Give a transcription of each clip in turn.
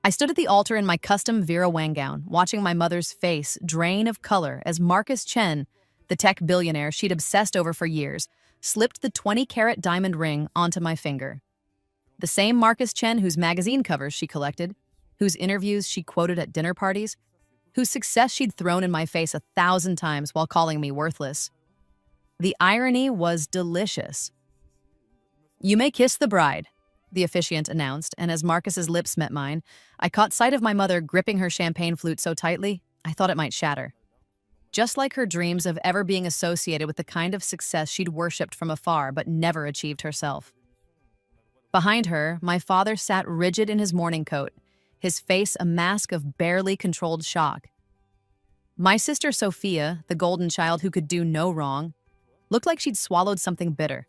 I stood at the altar in my custom Vera Wang gown, watching my mother's face drain of color as Marcus Chen, the tech billionaire she'd obsessed over for years, slipped the 20-carat diamond ring onto my finger. The same Marcus Chen whose magazine covers she collected, whose interviews she quoted at dinner parties, whose success she'd thrown in my face 1,000 times while calling me worthless. The irony was delicious. "You may kiss the bride," the officiant announced, and as Marcus's lips met mine, I caught sight of my mother gripping her champagne flute so tightly, I thought it might shatter. Just like her dreams of ever being associated with the kind of success she'd worshipped from afar but never achieved herself. Behind her, my father sat rigid in his morning coat, his face a mask of barely controlled shock. My sister Sophia, the golden child who could do no wrong, looked like she'd swallowed something bitter.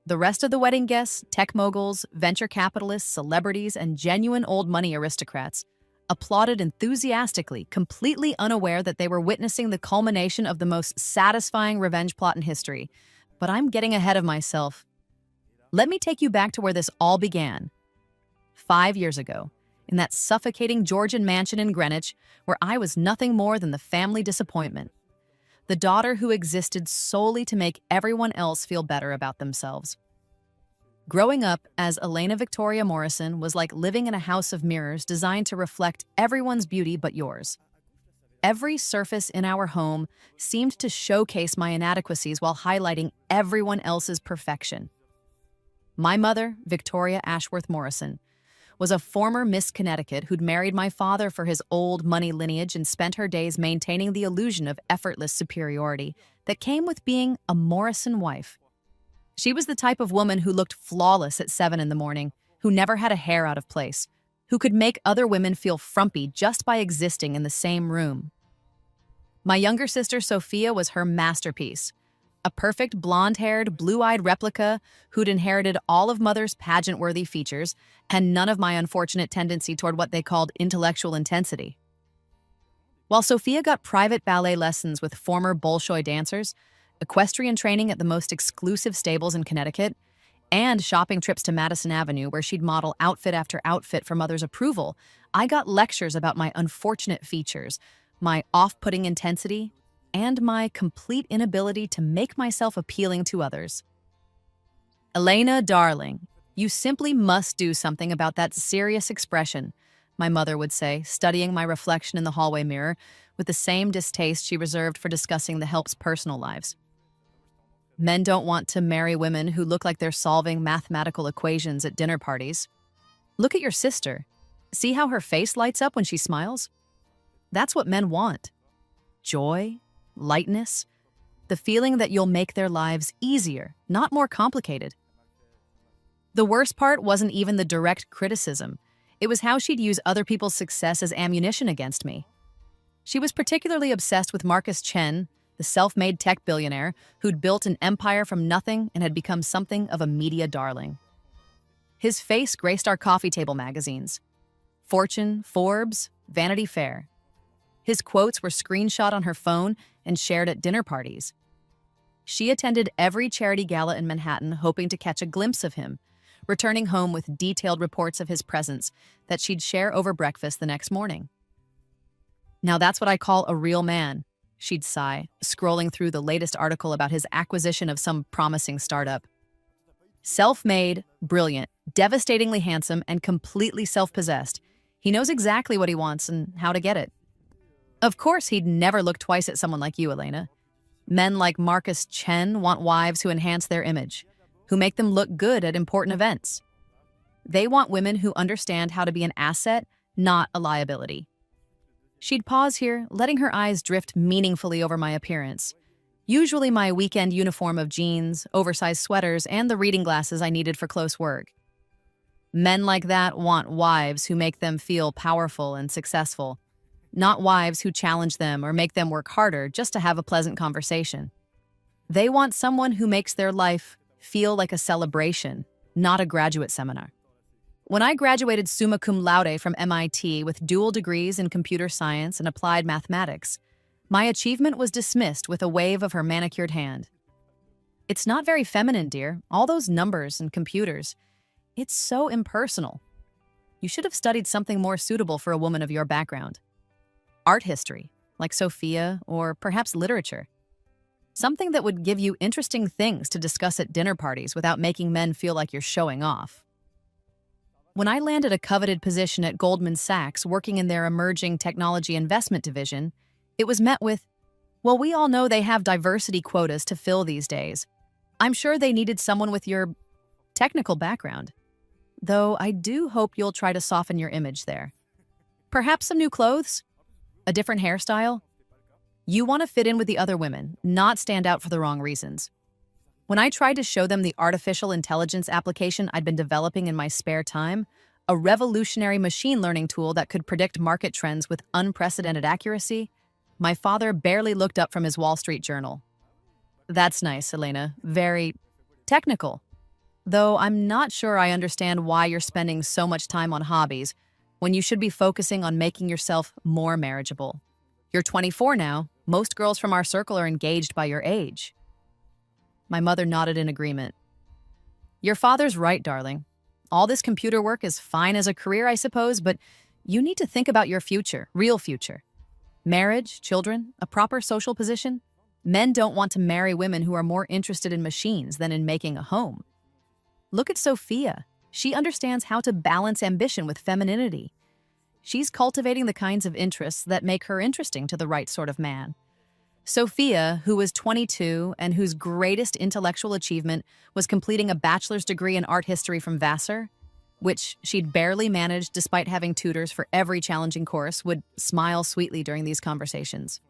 The rest of the wedding guests, tech moguls, venture capitalists, celebrities, and genuine old money aristocrats, applauded enthusiastically, completely unaware that they were witnessing the culmination of the most satisfying revenge plot in history. But I'm getting ahead of myself. Let me take you back to where this all began. 5 years ago, in that suffocating Georgian mansion in Greenwich, where I was nothing more than the family disappointment. The daughter who existed solely to make everyone else feel better about themselves. Growing up as Elena Victoria Morrison was like living in a house of mirrors designed to reflect everyone's beauty but yours. Every surface in our home seemed to showcase my inadequacies while highlighting everyone else's perfection. My mother, Victoria Ashworth Morrison, was a former Miss Connecticut who'd married my father for his old money lineage and spent her days maintaining the illusion of effortless superiority that came with being a Morrison wife. She was the type of woman who looked flawless at 7 in the morning, who never had a hair out of place, who could make other women feel frumpy just by existing in the same room. My younger sister Sophia was her masterpiece, a perfect blonde-haired, blue-eyed replica who'd inherited all of Mother's pageant-worthy features and none of my unfortunate tendency toward what they called intellectual intensity. While Sophia got private ballet lessons with former Bolshoi dancers, equestrian training at the most exclusive stables in Connecticut, and shopping trips to Madison Avenue where she'd model outfit after outfit for Mother's approval, I got lectures about my unfortunate features, my off-putting intensity, and my complete inability to make myself appealing to others. "Elena, darling, you simply must do something about that serious expression," my mother would say, studying my reflection in the hallway mirror with the same distaste she reserved for discussing the help's personal lives. "Men don't want to marry women who look like they're solving mathematical equations at dinner parties. Look at your sister. See how her face lights up when she smiles? That's what men want. Joy, lightness, the feeling that you'll make their lives easier, not more complicated." The worst part wasn't even the direct criticism. It was how she'd use other people's success as ammunition against me. She was particularly obsessed with Marcus Chen, the self-made tech billionaire who'd built an empire from nothing and had become something of a media darling. His face graced our coffee table magazines. Fortune, Forbes, Vanity Fair. His quotes were screenshot on her phone and shared at dinner parties. She attended every charity gala in Manhattan hoping to catch a glimpse of him, returning home with detailed reports of his presence that she'd share over breakfast the next morning. "Now that's what I call a real man," she'd sigh, scrolling through the latest article about his acquisition of some promising startup. "Self-made, brilliant, devastatingly handsome, and completely self-possessed. He knows exactly what he wants and how to get it. Of course, he'd never look twice at someone like you, Elena. Men like Marcus Chen want wives who enhance their image, who make them look good at important events. They want women who understand how to be an asset, not a liability." She'd pause here, letting her eyes drift meaningfully over my appearance. Usually my weekend uniform of jeans, oversized sweaters, and the reading glasses I needed for close work. Men like that want wives who make them feel powerful and successful, not wives who challenge them or make them work harder just to have a pleasant conversation. They want someone who makes their life feel like a celebration, not a graduate seminar. When I graduated summa cum laude from MIT with dual degrees in computer science and applied mathematics, my achievement was dismissed with a wave of her manicured hand. "It's not very feminine, dear, all those numbers and computers. It's so impersonal." You should have studied something more suitable for a woman of your background. Art history, like Sophia, or perhaps literature. Something that would give you interesting things to discuss at dinner parties without making men feel like you're showing off. When I landed a coveted position at Goldman Sachs working in their emerging technology investment division, it was met with, "Well, we all know they have diversity quotas to fill these days. I'm sure they needed someone with your technical background. Though I do hope you'll try to soften your image there. Perhaps some new clothes? A different hairstyle? You want to fit in with the other women, not stand out for the wrong reasons." When I tried to show them the artificial intelligence application I'd been developing in my spare time, a revolutionary machine learning tool that could predict market trends with unprecedented accuracy, my father barely looked up from his Wall Street Journal. "That's nice, Elena. Very technical. Though I'm not sure I understand why you're spending so much time on hobbies when you should be focusing on making yourself more marriageable. You're 24 now. Most girls from our circle are engaged by your age." My mother nodded in agreement. "Your father's right, darling. All this computer work is fine as a career, I suppose, but you need to think about your future, real future. Marriage, children, a proper social position. Men don't want to marry women who are more interested in machines than in making a home. Look at Sophia. She understands how to balance ambition with femininity. She's cultivating the kinds of interests that make her interesting to the right sort of man. Sophia, who was 22 and whose greatest intellectual achievement was completing a bachelor's degree in art history from Vassar, which she'd barely managed despite having tutors for every challenging course, would smile sweetly during these conversations.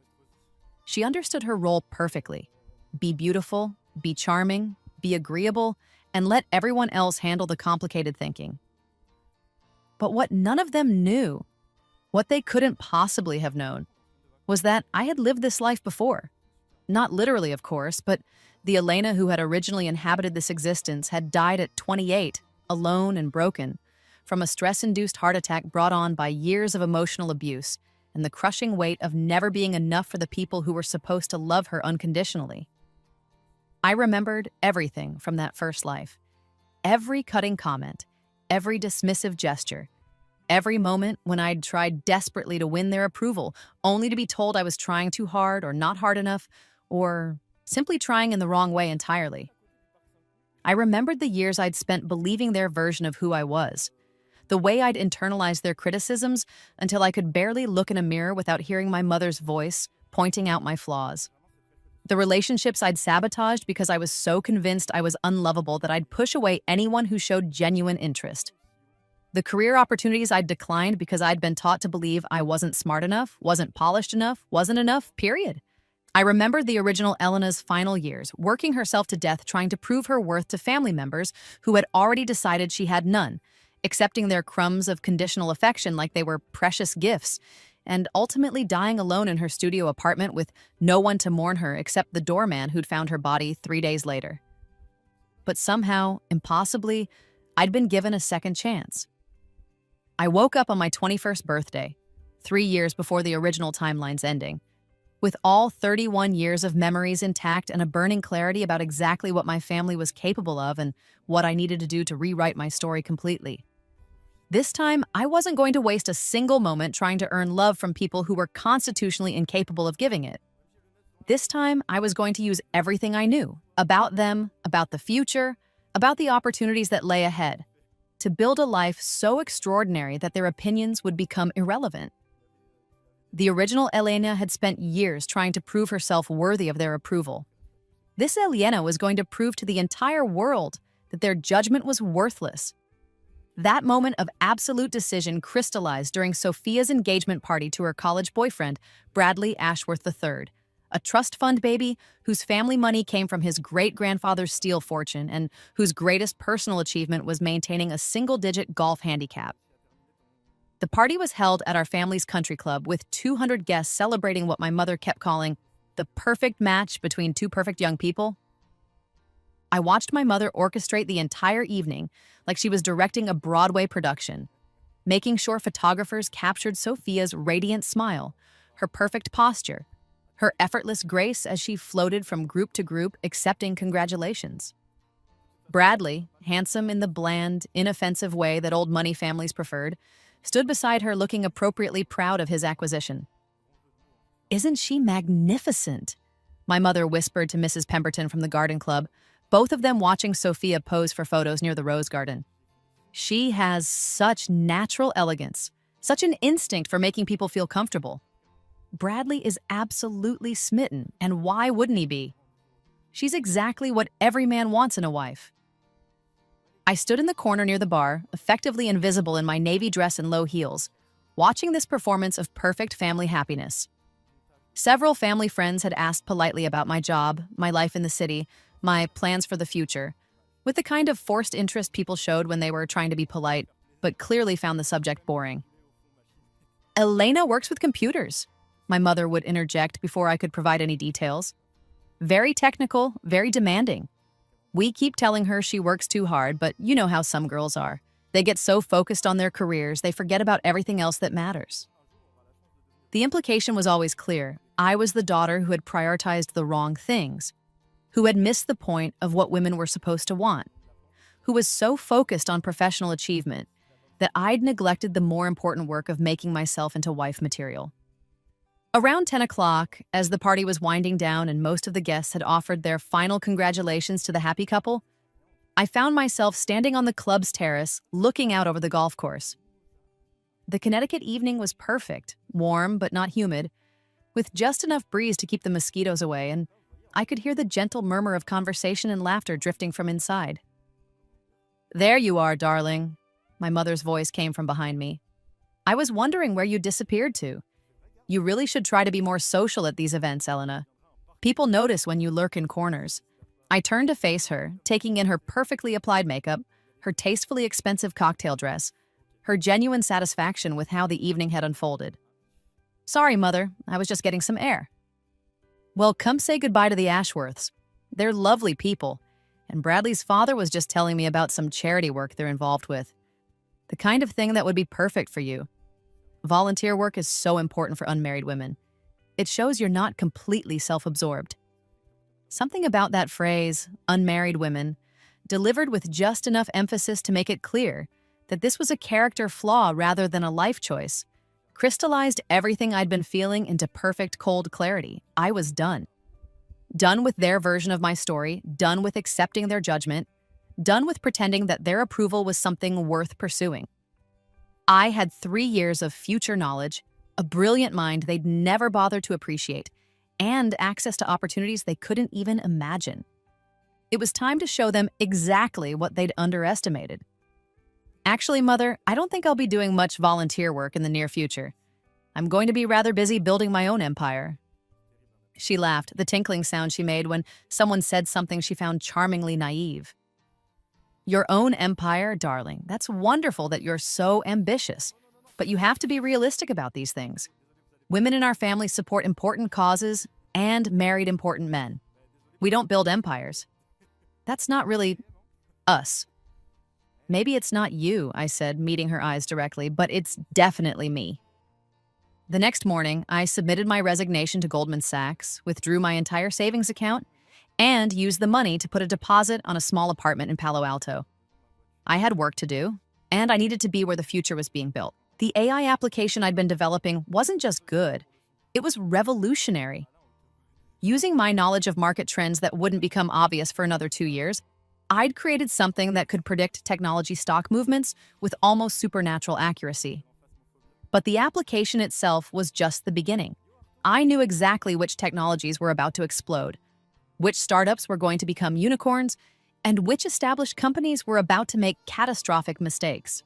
She understood her role perfectly. Be beautiful, be charming, be agreeable, and let everyone else handle the complicated thinking. But what none of them knew, what they couldn't possibly have known, was that I had lived this life before. Not literally, of course, but the Elena who had originally inhabited this existence had died at 28, alone and broken, from a stress-induced heart attack brought on by years of emotional abuse and the crushing weight of never being enough for the people who were supposed to love her unconditionally. I remembered everything from that first life. Every cutting comment, every dismissive gesture, every moment when I'd tried desperately to win their approval, only to be told I was trying too hard or not hard enough, or simply trying in the wrong way entirely. I remembered the years I'd spent believing their version of who I was, the way I'd internalized their criticisms until I could barely look in a mirror without hearing my mother's voice pointing out my flaws. The relationships I'd sabotaged because I was so convinced I was unlovable that I'd push away anyone who showed genuine interest. The career opportunities I'd declined because I'd been taught to believe I wasn't smart enough, wasn't polished enough, wasn't enough, period. I remembered the original Elena's final years, working herself to death trying to prove her worth to family members who had already decided she had none, accepting their crumbs of conditional affection like they were precious gifts, and ultimately dying alone in her studio apartment with no one to mourn her except the doorman who'd found her body 3 days later. But somehow, impossibly, I'd been given a second chance. I woke up on my 21st birthday, 3 years before the original timeline's ending, with all 31 years of memories intact and a burning clarity about exactly what my family was capable of and what I needed to do to rewrite my story completely. This time, I wasn't going to waste a single moment trying to earn love from people who were constitutionally incapable of giving it. This time, I was going to use everything I knew about them, about the future, about the opportunities that lay ahead, to build a life so extraordinary that their opinions would become irrelevant. The original Elena had spent years trying to prove herself worthy of their approval. This Elena was going to prove to the entire world that their judgment was worthless. That moment of absolute decision crystallized during Sophia's engagement party to her college boyfriend, Bradley Ashworth III, a trust fund baby whose family money came from his great-grandfather's steel fortune and whose greatest personal achievement was maintaining a single-digit golf handicap. The party was held at our family's country club with 200 guests celebrating what my mother kept calling the perfect match between two perfect young people. I watched my mother orchestrate the entire evening like she was directing a Broadway production, making sure photographers captured Sophia's radiant smile, her perfect posture, her effortless grace as she floated from group to group accepting congratulations. Bradley, handsome in the bland, inoffensive way that old money families preferred, stood beside her looking appropriately proud of his acquisition. "Isn't she magnificent?" my mother whispered to Mrs. Pemberton from the garden club, both of them watching Sophia pose for photos near the rose garden. "She has such natural elegance, such an instinct for making people feel comfortable. Bradley is absolutely smitten, and why wouldn't he be? She's exactly what every man wants in a wife." I stood in the corner near the bar, effectively invisible in my navy dress and low heels, watching this performance of perfect family happiness. Several family friends had asked politely about my job, my life in the city, my plans for the future, with the kind of forced interest people showed when they were trying to be polite, but clearly found the subject boring. "Elena works with computers," my mother would interject before I could provide any details. "Very technical, very demanding. We keep telling her she works too hard, but you know how some girls are. They get so focused on their careers, they forget about everything else that matters." The implication was always clear. I was the daughter who had prioritized the wrong things, who had missed the point of what women were supposed to want, who was so focused on professional achievement that I'd neglected the more important work of making myself into wife material. Around 10 o'clock, as the party was winding down and most of the guests had offered their final congratulations to the happy couple, I found myself standing on the club's terrace, looking out over the golf course. The Connecticut evening was perfect, warm but not humid, with just enough breeze to keep the mosquitoes away, and I could hear the gentle murmur of conversation and laughter drifting from inside. "There you are, darling," my mother's voice came from behind me. "I was wondering where you disappeared to. You really should try to be more social at these events, Elena. People notice when you lurk in corners." I turned to face her, taking in her perfectly applied makeup, her tastefully expensive cocktail dress, her genuine satisfaction with how the evening had unfolded. "Sorry, Mother, I was just getting some air." "Well, come say goodbye to the Ashworths. They're lovely people, and Bradley's father was just telling me about some charity work they're involved with. The kind of thing that would be perfect for you. Volunteer work is so important for unmarried women. It shows you're not completely self-absorbed." Something about that phrase, unmarried women, delivered with just enough emphasis to make it clear that this was a character flaw rather than a life choice, crystallized everything I'd been feeling into perfect cold clarity. I was done. Done with their version of my story, done with accepting their judgment, done with pretending that their approval was something worth pursuing. I had 3 years of future knowledge, a brilliant mind they'd never bothered to appreciate, and access to opportunities they couldn't even imagine. It was time to show them exactly what they'd underestimated. "Actually, Mother, I don't think I'll be doing much volunteer work in the near future. I'm going to be rather busy building my own empire." She laughed, the tinkling sound she made when someone said something she found charmingly naive. "Your own empire, darling. That's wonderful that you're so ambitious. But you have to be realistic about these things. Women in our family support important causes and married important men. We don't build empires. That's not really us." "Maybe it's not you," I said, meeting her eyes directly, "but it's definitely me." The next morning, I submitted my resignation to Goldman Sachs, withdrew my entire savings account, and used the money to put a deposit on a small apartment in Palo Alto. I had work to do, and I needed to be where the future was being built. The AI application I'd been developing wasn't just good, it was revolutionary. Using my knowledge of market trends that wouldn't become obvious for another 2 years, I'd created something that could predict technology stock movements with almost supernatural accuracy. But the application itself was just the beginning. I knew exactly which technologies were about to explode, which startups were going to become unicorns, and which established companies were about to make catastrophic mistakes.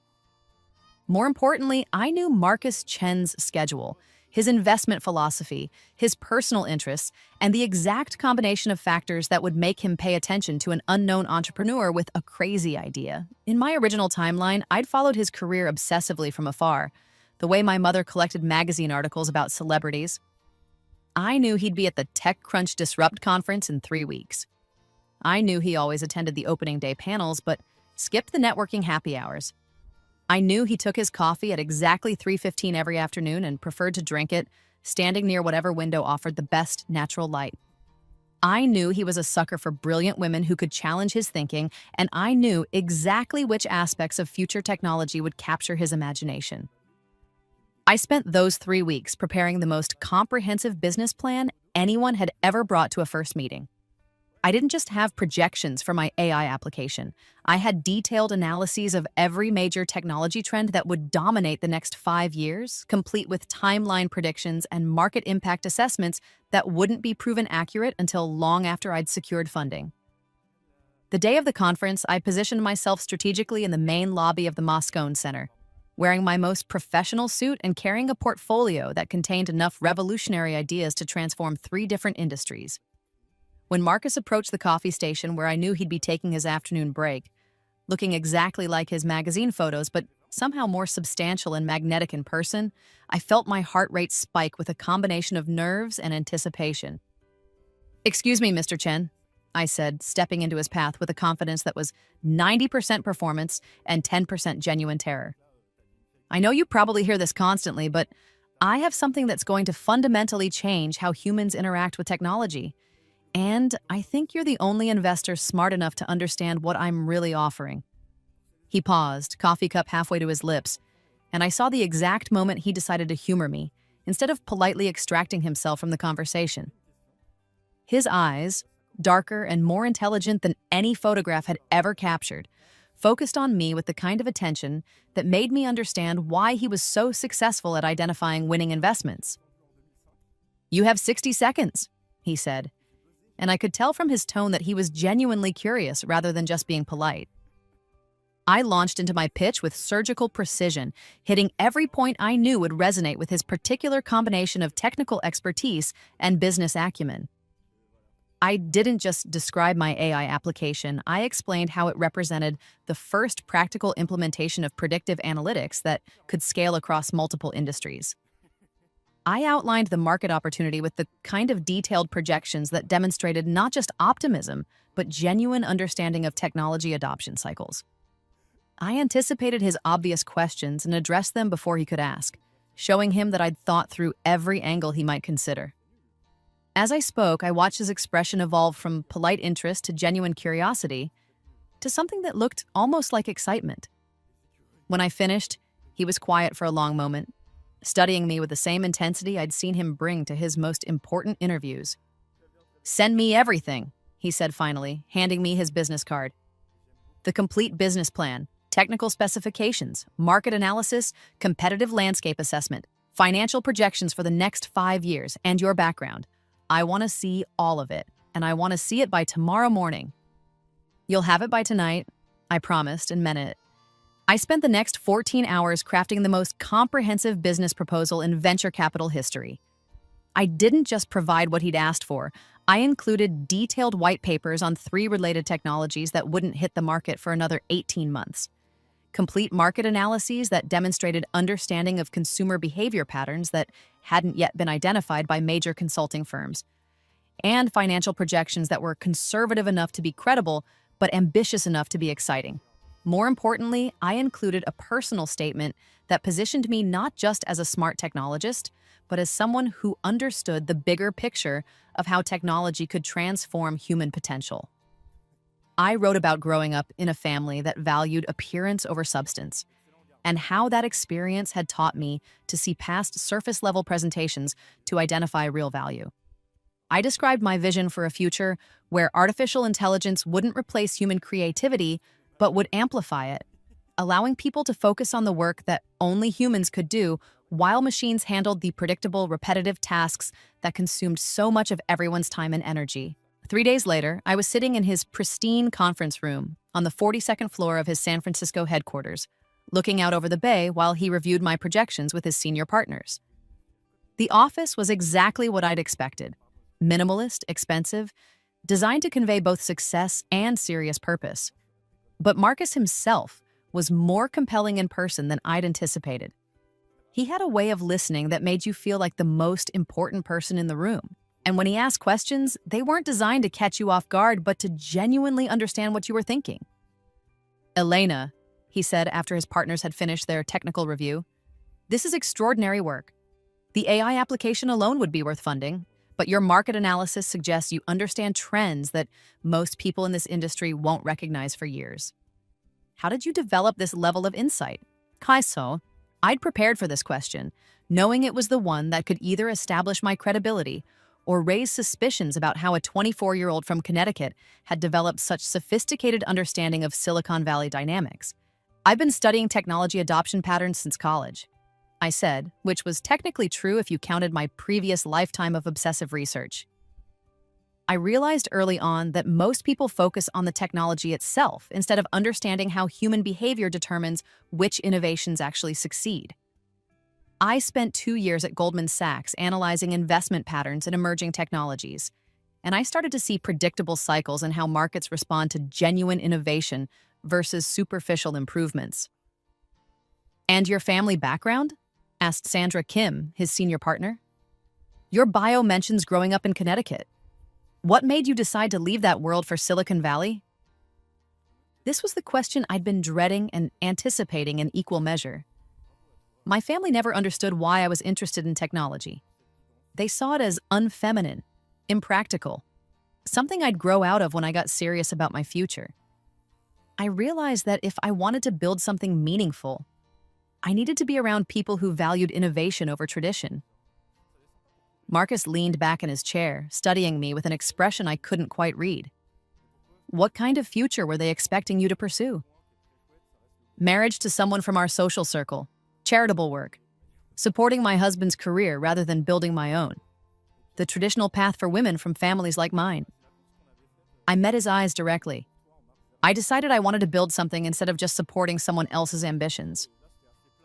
More importantly, I knew Marcus Chen's schedule, his investment philosophy, his personal interests, and the exact combination of factors that would make him pay attention to an unknown entrepreneur with a crazy idea. In my original timeline, I'd followed his career obsessively from afar, the way my mother collected magazine articles about celebrities. I knew he'd be at the TechCrunch Disrupt conference in 3 weeks. I knew he always attended the opening day panels, but skipped the networking happy hours. I knew he took his coffee at exactly 3:15 every afternoon and preferred to drink it standing near whatever window offered the best natural light. I knew he was a sucker for brilliant women who could challenge his thinking, and I knew exactly which aspects of future technology would capture his imagination. I spent those 3 weeks preparing the most comprehensive business plan anyone had ever brought to a first meeting. I didn't just have projections for my AI application. I had detailed analyses of every major technology trend that would dominate the next 5 years, complete with timeline predictions and market impact assessments that wouldn't be proven accurate until long after I'd secured funding. The day of the conference, I positioned myself strategically in the main lobby of the Moscone Center, wearing my most professional suit and carrying a portfolio that contained enough revolutionary ideas to transform 3 different industries. When Marcus approached the coffee station where I knew he'd be taking his afternoon break, looking exactly like his magazine photos but somehow more substantial and magnetic in person, I felt my heart rate spike with a combination of nerves and anticipation. "Excuse me, Mr. Chen," I said, stepping into his path with a confidence that was 90% performance and 10% genuine terror. "I know you probably hear this constantly, but I have something that's going to fundamentally change how humans interact with technology. And I think you're the only investor smart enough to understand what I'm really offering." He paused, coffee cup halfway to his lips, and I saw the exact moment he decided to humor me, instead of politely extracting himself from the conversation. His eyes, darker and more intelligent than any photograph had ever captured, focused on me with the kind of attention that made me understand why he was so successful at identifying winning investments. "You have 60 seconds, he said, and I could tell from his tone that he was genuinely curious rather than just being polite. I launched into my pitch with surgical precision, hitting every point I knew would resonate with his particular combination of technical expertise and business acumen. I didn't just describe my AI application, I explained how it represented the first practical implementation of predictive analytics that could scale across multiple industries. I outlined the market opportunity with the kind of detailed projections that demonstrated not just optimism, but genuine understanding of technology adoption cycles. I anticipated his obvious questions and addressed them before he could ask, showing him that I'd thought through every angle he might consider. As I spoke, I watched his expression evolve from polite interest to genuine curiosity to something that looked almost like excitement. When I finished, he was quiet for a long moment, studying me with the same intensity I'd seen him bring to his most important interviews. "Send me everything," he said finally, handing me his business card. "The complete business plan, technical specifications, market analysis, competitive landscape assessment, financial projections for the next 5 years, and your background. I want to see all of it, and I want to see it by tomorrow morning." "You'll have it by tonight," I promised and meant it. I spent the next 14 hours crafting the most comprehensive business proposal in venture capital history. I didn't just provide what he'd asked for. I included detailed white papers on 3 related technologies that wouldn't hit the market for another 18 months. Complete market analyses that demonstrated understanding of consumer behavior patterns that hadn't yet been identified by major consulting firms. And financial projections that were conservative enough to be credible, but ambitious enough to be exciting. More importantly, I included a personal statement that positioned me not just as a smart technologist, but as someone who understood the bigger picture of how technology could transform human potential. I wrote about growing up in a family that valued appearance over substance, and how that experience had taught me to see past surface-level presentations to identify real value. I described my vision for a future where artificial intelligence wouldn't replace human creativity, but would amplify it, allowing people to focus on the work that only humans could do while machines handled the predictable, repetitive tasks that consumed so much of everyone's time and energy. 3 days later, I was sitting in his pristine conference room on the 42nd floor of his San Francisco headquarters, looking out over the bay while he reviewed my projections with his senior partners. The office was exactly what I'd expected: minimalist, expensive, designed to convey both success and serious purpose. But Marcus himself was more compelling in person than I'd anticipated. He had a way of listening that made you feel like the most important person in the room. And when he asked questions, they weren't designed to catch you off guard, but to genuinely understand what you were thinking. "Elena," he said after his partners had finished their technical review, "this is extraordinary work. The AI application alone would be worth funding, but your market analysis suggests you understand trends that most people in this industry won't recognize for years. How did you develop this level of insight? Kaiso, I'd prepared for this question, knowing it was the one that could either establish my credibility or raise suspicions about how a 24-year-old from Connecticut had developed such sophisticated understanding of Silicon Valley dynamics. I've been studying technology adoption patterns since college, I said, which was technically true if you counted my previous lifetime of obsessive research. I realized early on that most people focus on the technology itself instead of understanding how human behavior determines which innovations actually succeed. I spent 2 years at Goldman Sachs analyzing investment patterns in emerging technologies, and I started to see predictable cycles in how markets respond to genuine innovation versus superficial improvements. "And your family background?" asked Sandra Kim, his senior partner. "Your bio mentions growing up in Connecticut. What made you decide to leave that world for Silicon Valley?" This was the question I'd been dreading and anticipating in equal measure. My family never understood why I was interested in technology. They saw it as unfeminine, impractical, something I'd grow out of when I got serious about my future. I realized that if I wanted to build something meaningful, I needed to be around people who valued innovation over tradition. Marcus leaned back in his chair, studying me with an expression I couldn't quite read. "What kind of future were they expecting you to pursue?" "Marriage to someone from our social circle, charitable work, supporting my husband's career rather than building my own. The traditional path for women from families like mine." I met his eyes directly. I decided I wanted to build something instead of just supporting someone else's ambitions.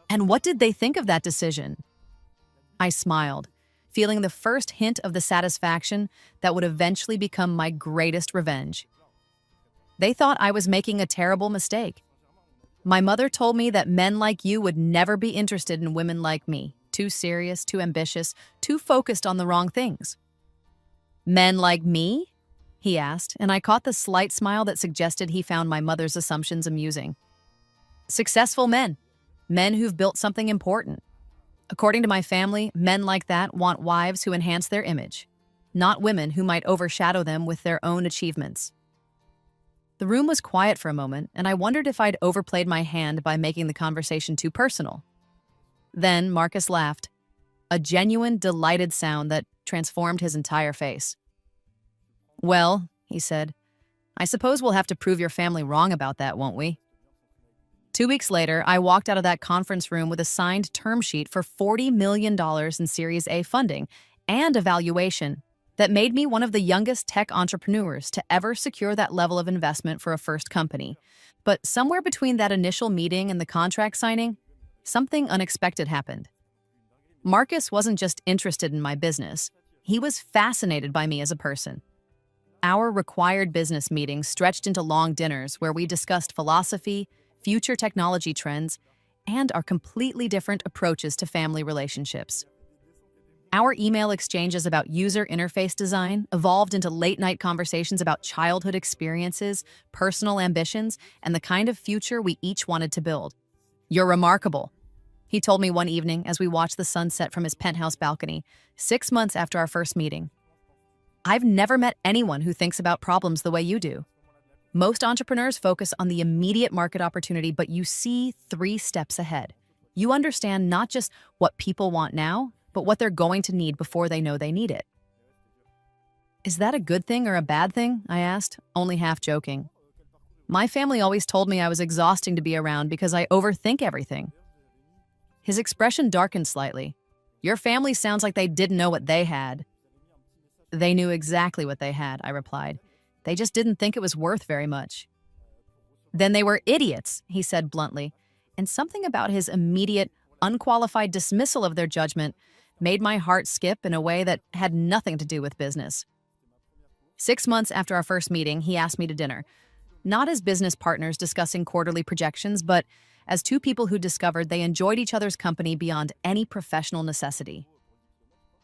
"And what did they think of that decision?" I smiled, feeling the first hint of the satisfaction that would eventually become my greatest revenge. They thought I was making a terrible mistake. "My mother told me that men like you would never be interested in women like me, too serious, too ambitious, too focused on the wrong things." "Men like me?" he asked, and I caught the slight smile that suggested he found my mother's assumptions amusing. "Successful men. Men who've built something important. According to my family, men like that want wives who enhance their image, not women who might overshadow them with their own achievements." The room was quiet for a moment, and I wondered if I'd overplayed my hand by making the conversation too personal. Then Marcus laughed, a genuine, delighted sound that transformed his entire face. "Well," he said, "I suppose we'll have to prove your family wrong about that, won't we?" 2 weeks later, I walked out of that conference room with a signed term sheet for $40 million in Series A funding and a valuation that made me one of the youngest tech entrepreneurs to ever secure that level of investment for a first company. But somewhere between that initial meeting and the contract signing, something unexpected happened. Marcus wasn't just interested in my business. He was fascinated by me as a person. Our required business meetings stretched into long dinners where we discussed philosophy, future technology trends, and our completely different approaches to family relationships. Our email exchanges about user interface design evolved into late-night conversations about childhood experiences, personal ambitions, and the kind of future we each wanted to build. "You're remarkable," he told me one evening as we watched the sunset from his penthouse balcony, 6 months after our first meeting. "I've never met anyone who thinks about problems the way you do. Most entrepreneurs focus on the immediate market opportunity, but you see 3 steps ahead. You understand not just what people want now, but what they're going to need before they know they need it." "Is that a good thing or a bad thing?" I asked, only half joking. "My family always told me I was exhausting to be around because I overthink everything." His expression darkened slightly. "Your family sounds like they didn't know what they had." "They knew exactly what they had," I replied. "They just didn't think it was worth very much." "Then they were idiots," he said bluntly, and something about his immediate, unqualified dismissal of their judgment made my heart skip in a way that had nothing to do with business. 6 months after our first meeting, he asked me to dinner, not as business partners discussing quarterly projections, but as 2 people who discovered they enjoyed each other's company beyond any professional necessity.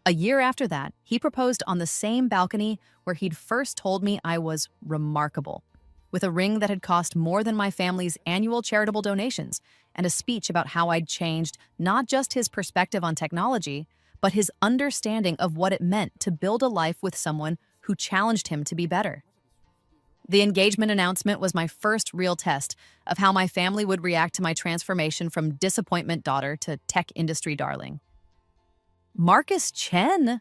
A year after that, he proposed on the same balcony where he'd first told me I was remarkable, with a ring that had cost more than my family's annual charitable donations, and a speech about how I'd changed not just his perspective on technology, but his understanding of what it meant to build a life with someone who challenged him to be better. The engagement announcement was my first real test of how my family would react to my transformation from disappointment daughter to tech industry darling. Marcus Chen?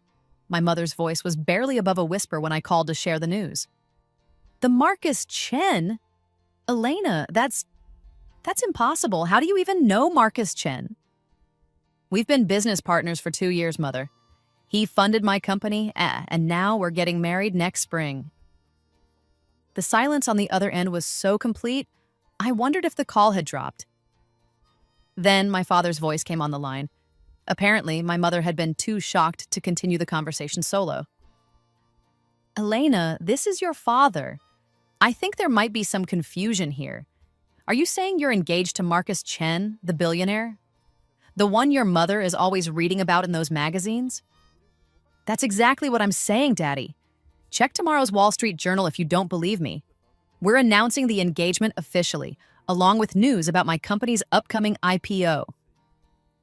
My mother's voice was barely above a whisper when I called to share the news. The Marcus Chen? Elena, that's impossible. How do you even know Marcus Chen? We've been business partners for 2 years, Mother. He funded my company, and now we're getting married next spring. The silence on the other end was so complete, I wondered if the call had dropped. Then my father's voice came on the line. Apparently, my mother had been too shocked to continue the conversation solo. Elena, this is your father. I think there might be some confusion here. Are you saying you're engaged to Marcus Chen, the billionaire? The one your mother is always reading about in those magazines? That's exactly what I'm saying, Daddy. Check tomorrow's Wall Street Journal if you don't believe me. We're announcing the engagement officially, along with news about my company's upcoming IPO.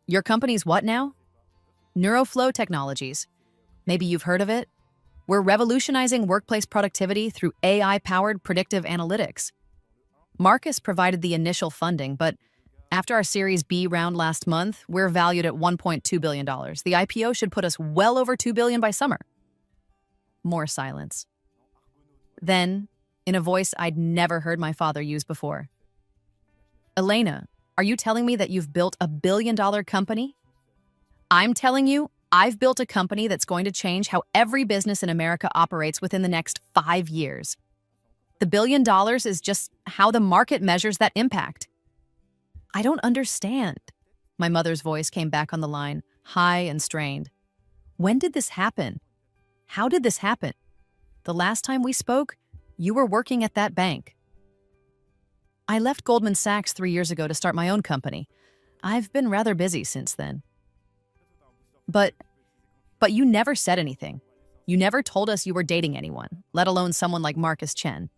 Your company's what now? Neuroflow Technologies. Maybe you've heard of it? We're revolutionizing workplace productivity through AI-powered predictive analytics. Marcus provided the initial funding, but after our Series B round last month, we're valued at $1.2 billion. The IPO should put us well over $2 billion by summer. More silence. Then, in a voice I'd never heard my father use before. Elena, are you telling me that you've built a billion-dollar company? I'm telling you, I've built a company that's going to change how every business in America operates within the next 5 years. The $1 billion is just how the market measures that impact. I don't understand. My mother's voice came back on the line, high and strained. When did this happen? How did this happen? The last time we spoke, you were working at that bank. I left Goldman Sachs 3 years ago to start my own company. I've been rather busy since then. But you never said anything. You never told us you were dating anyone, let alone someone like Marcus Chen.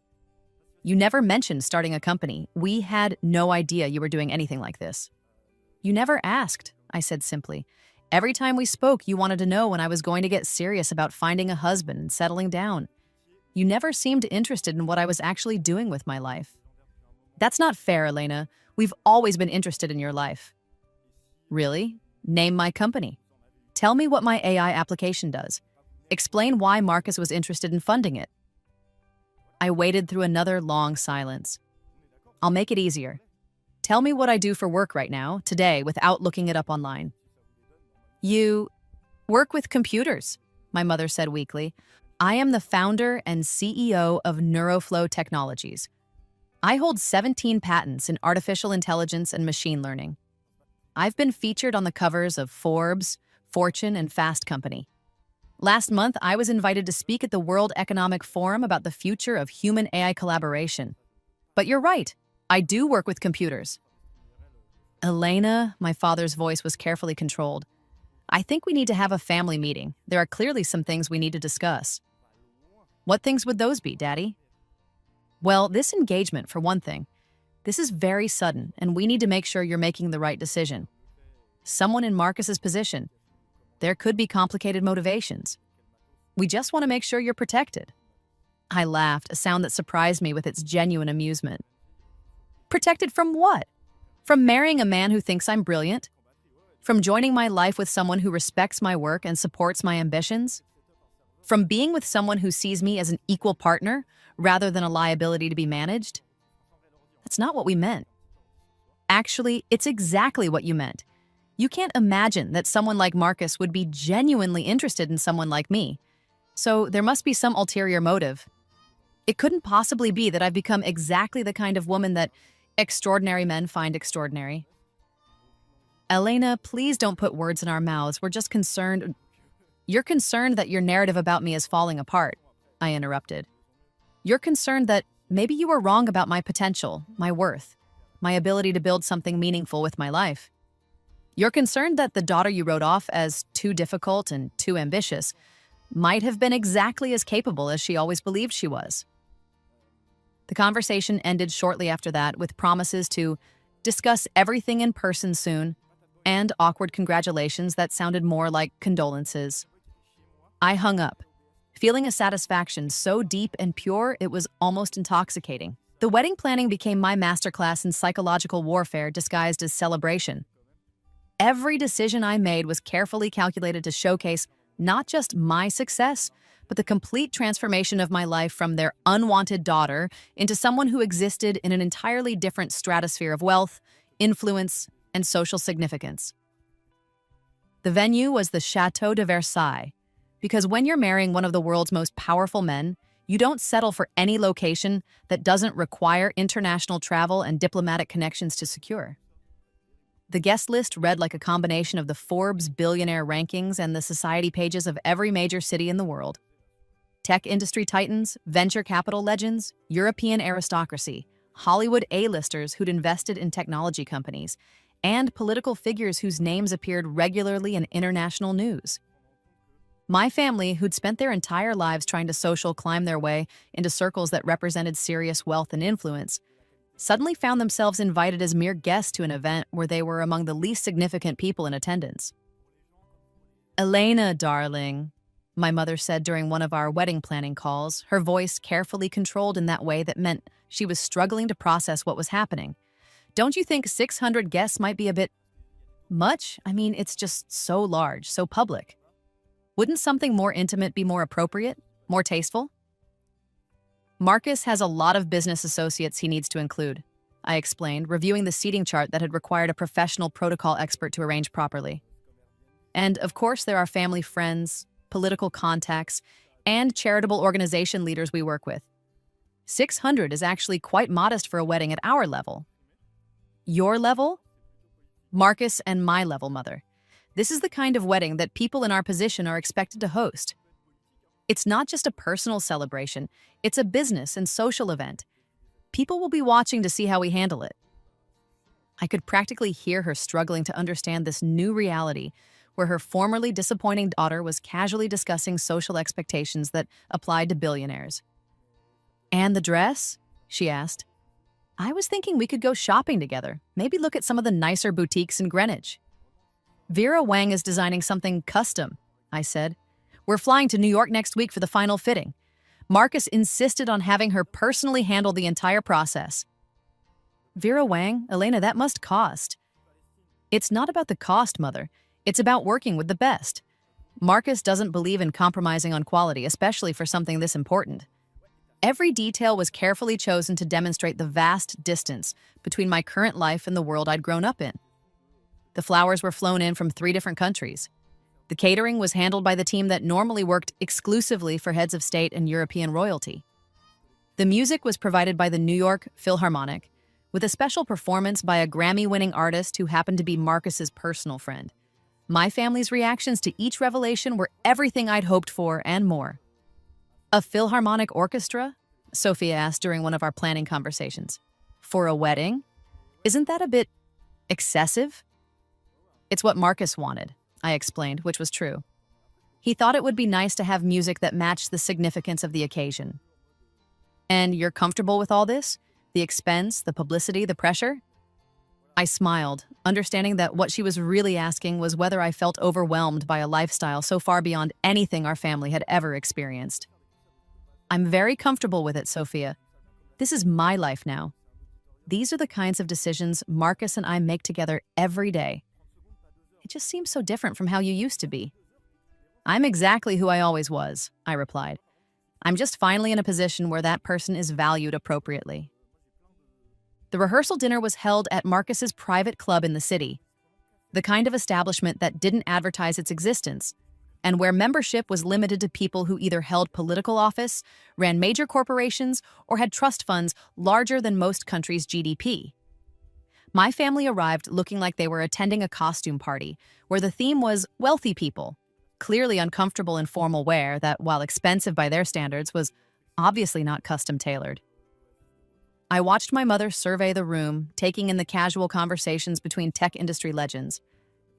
You never mentioned starting a company. We had no idea you were doing anything like this. You never asked, I said simply. Every time we spoke, you wanted to know when I was going to get serious about finding a husband and settling down. You never seemed interested in what I was actually doing with my life. That's not fair, Elena. We've always been interested in your life. Really? Name my company. Tell me what my AI application does. Explain why Marcus was interested in funding it. I waited through another long silence. I'll make it easier. Tell me what I do for work right now, today, without looking it up online. You work with computers, my mother said weakly. I am the founder and CEO of Neuroflow Technologies. I hold 17 patents in artificial intelligence and machine learning. I've been featured on the covers of Forbes, Fortune, and Fast Company. Last month, I was invited to speak at the World Economic Forum about the future of human-AI collaboration. But you're right, I do work with computers. Elena, my father's voice was carefully controlled. I think we need to have a family meeting. There are clearly some things we need to discuss. What things would those be, Daddy? Well, this engagement, for one thing. This is very sudden, and we need to make sure you're making the right decision. Someone in Marcus's position. There could be complicated motivations. We just want to make sure you're protected. I laughed, a sound that surprised me with its genuine amusement. Protected from what? From marrying a man who thinks I'm brilliant? From joining my life with someone who respects my work and supports my ambitions? From being with someone who sees me as an equal partner rather than a liability to be managed? That's not what we meant. Actually, it's exactly what you meant. You can't imagine that someone like Marcus would be genuinely interested in someone like me. So there must be some ulterior motive. It couldn't possibly be that I've become exactly the kind of woman that extraordinary men find extraordinary. Elena, please don't put words in our mouths. We're just concerned. You're concerned that your narrative about me is falling apart, I interrupted. You're concerned that maybe you were wrong about my potential, my worth, my ability to build something meaningful with my life. You're concerned that the daughter you wrote off as too difficult and too ambitious might have been exactly as capable as she always believed she was. The conversation ended shortly after that with promises to discuss everything in person soon, and awkward congratulations that sounded more like condolences. I hung up, feeling a satisfaction so deep and pure it was almost intoxicating. The wedding planning became my masterclass in psychological warfare disguised as celebration. Every decision I made was carefully calculated to showcase not just my success, but the complete transformation of my life from their unwanted daughter into someone who existed in an entirely different stratosphere of wealth, influence, and social significance. The venue was the Château de Versailles, because when you're marrying one of the world's most powerful men, you don't settle for any location that doesn't require international travel and diplomatic connections to secure. The guest list read like a combination of the Forbes Billionaire rankings and the society pages of every major city in the world. Tech industry titans, venture capital legends, European aristocracy, Hollywood A-listers who'd invested in technology companies, and political figures whose names appeared regularly in international news. My family, who'd spent their entire lives trying to social climb their way into circles that represented serious wealth and influence, suddenly found themselves invited as mere guests to an event where they were among the least significant people in attendance. "Elena, darling," my mother said during one of our wedding planning calls, her voice carefully controlled in that way that meant she was struggling to process what was happening. "Don't you think 600 guests might be a bit much? I mean, it's just so large, so public. Wouldn't something more intimate be more appropriate, more tasteful?" "Marcus has a lot of business associates he needs to include," I explained, reviewing the seating chart that had required a professional protocol expert to arrange properly. "And of course there are family friends, political contacts, and charitable organization leaders we work with. 600 is actually quite modest for a wedding at our level." "Your level?" "Marcus and my level, Mother. This is the kind of wedding that people in our position are expected to host. It's not just a personal celebration, it's a business and social event. People will be watching to see how we handle it." I could practically hear her struggling to understand this new reality, where her formerly disappointing daughter was casually discussing social expectations that applied to billionaires. "And the dress?" she asked. "I was thinking we could go shopping together, maybe look at some of the nicer boutiques in Greenwich." "Vera Wang is designing something custom," I said. "We're flying to New York next week for the final fitting. Marcus insisted on having her personally handle the entire process." "Vera Wang, Elena, that must cost." "It's not about the cost, Mother. It's about working with the best. Marcus doesn't believe in compromising on quality, especially for something this important." Every detail was carefully chosen to demonstrate the vast distance between my current life and the world I'd grown up in. The flowers were flown in from 3 different countries. The catering was handled by the team that normally worked exclusively for heads of state and European royalty. The music was provided by the New York Philharmonic, with a special performance by a Grammy-winning artist who happened to be Marcus's personal friend. My family's reactions to each revelation were everything I'd hoped for and more. "A Philharmonic orchestra?" Sophia asked during one of our planning conversations. "For a wedding? Isn't that a bit excessive?" "It's what Marcus wanted," I explained, which was true. "He thought it would be nice to have music that matched the significance of the occasion." "And you're comfortable with all this? The expense, the publicity, the pressure?" I smiled, understanding that what she was really asking was whether I felt overwhelmed by a lifestyle so far beyond anything our family had ever experienced. "I'm very comfortable with it, Sophia. This is my life now. These are the kinds of decisions Marcus and I make together every day. It just seems so different from how you used to be." "I'm exactly who I always was," I replied. "I'm just finally in a position where that person is valued appropriately." The rehearsal dinner was held at Marcus's private club in the city, the kind of establishment that didn't advertise its existence, and where membership was limited to people who either held political office, ran major corporations, or had trust funds larger than most countries' GDP. My family arrived looking like they were attending a costume party, where the theme was wealthy people, clearly uncomfortable in formal wear that, while expensive by their standards, was obviously not custom-tailored. I watched my mother survey the room, taking in the casual conversations between tech industry legends.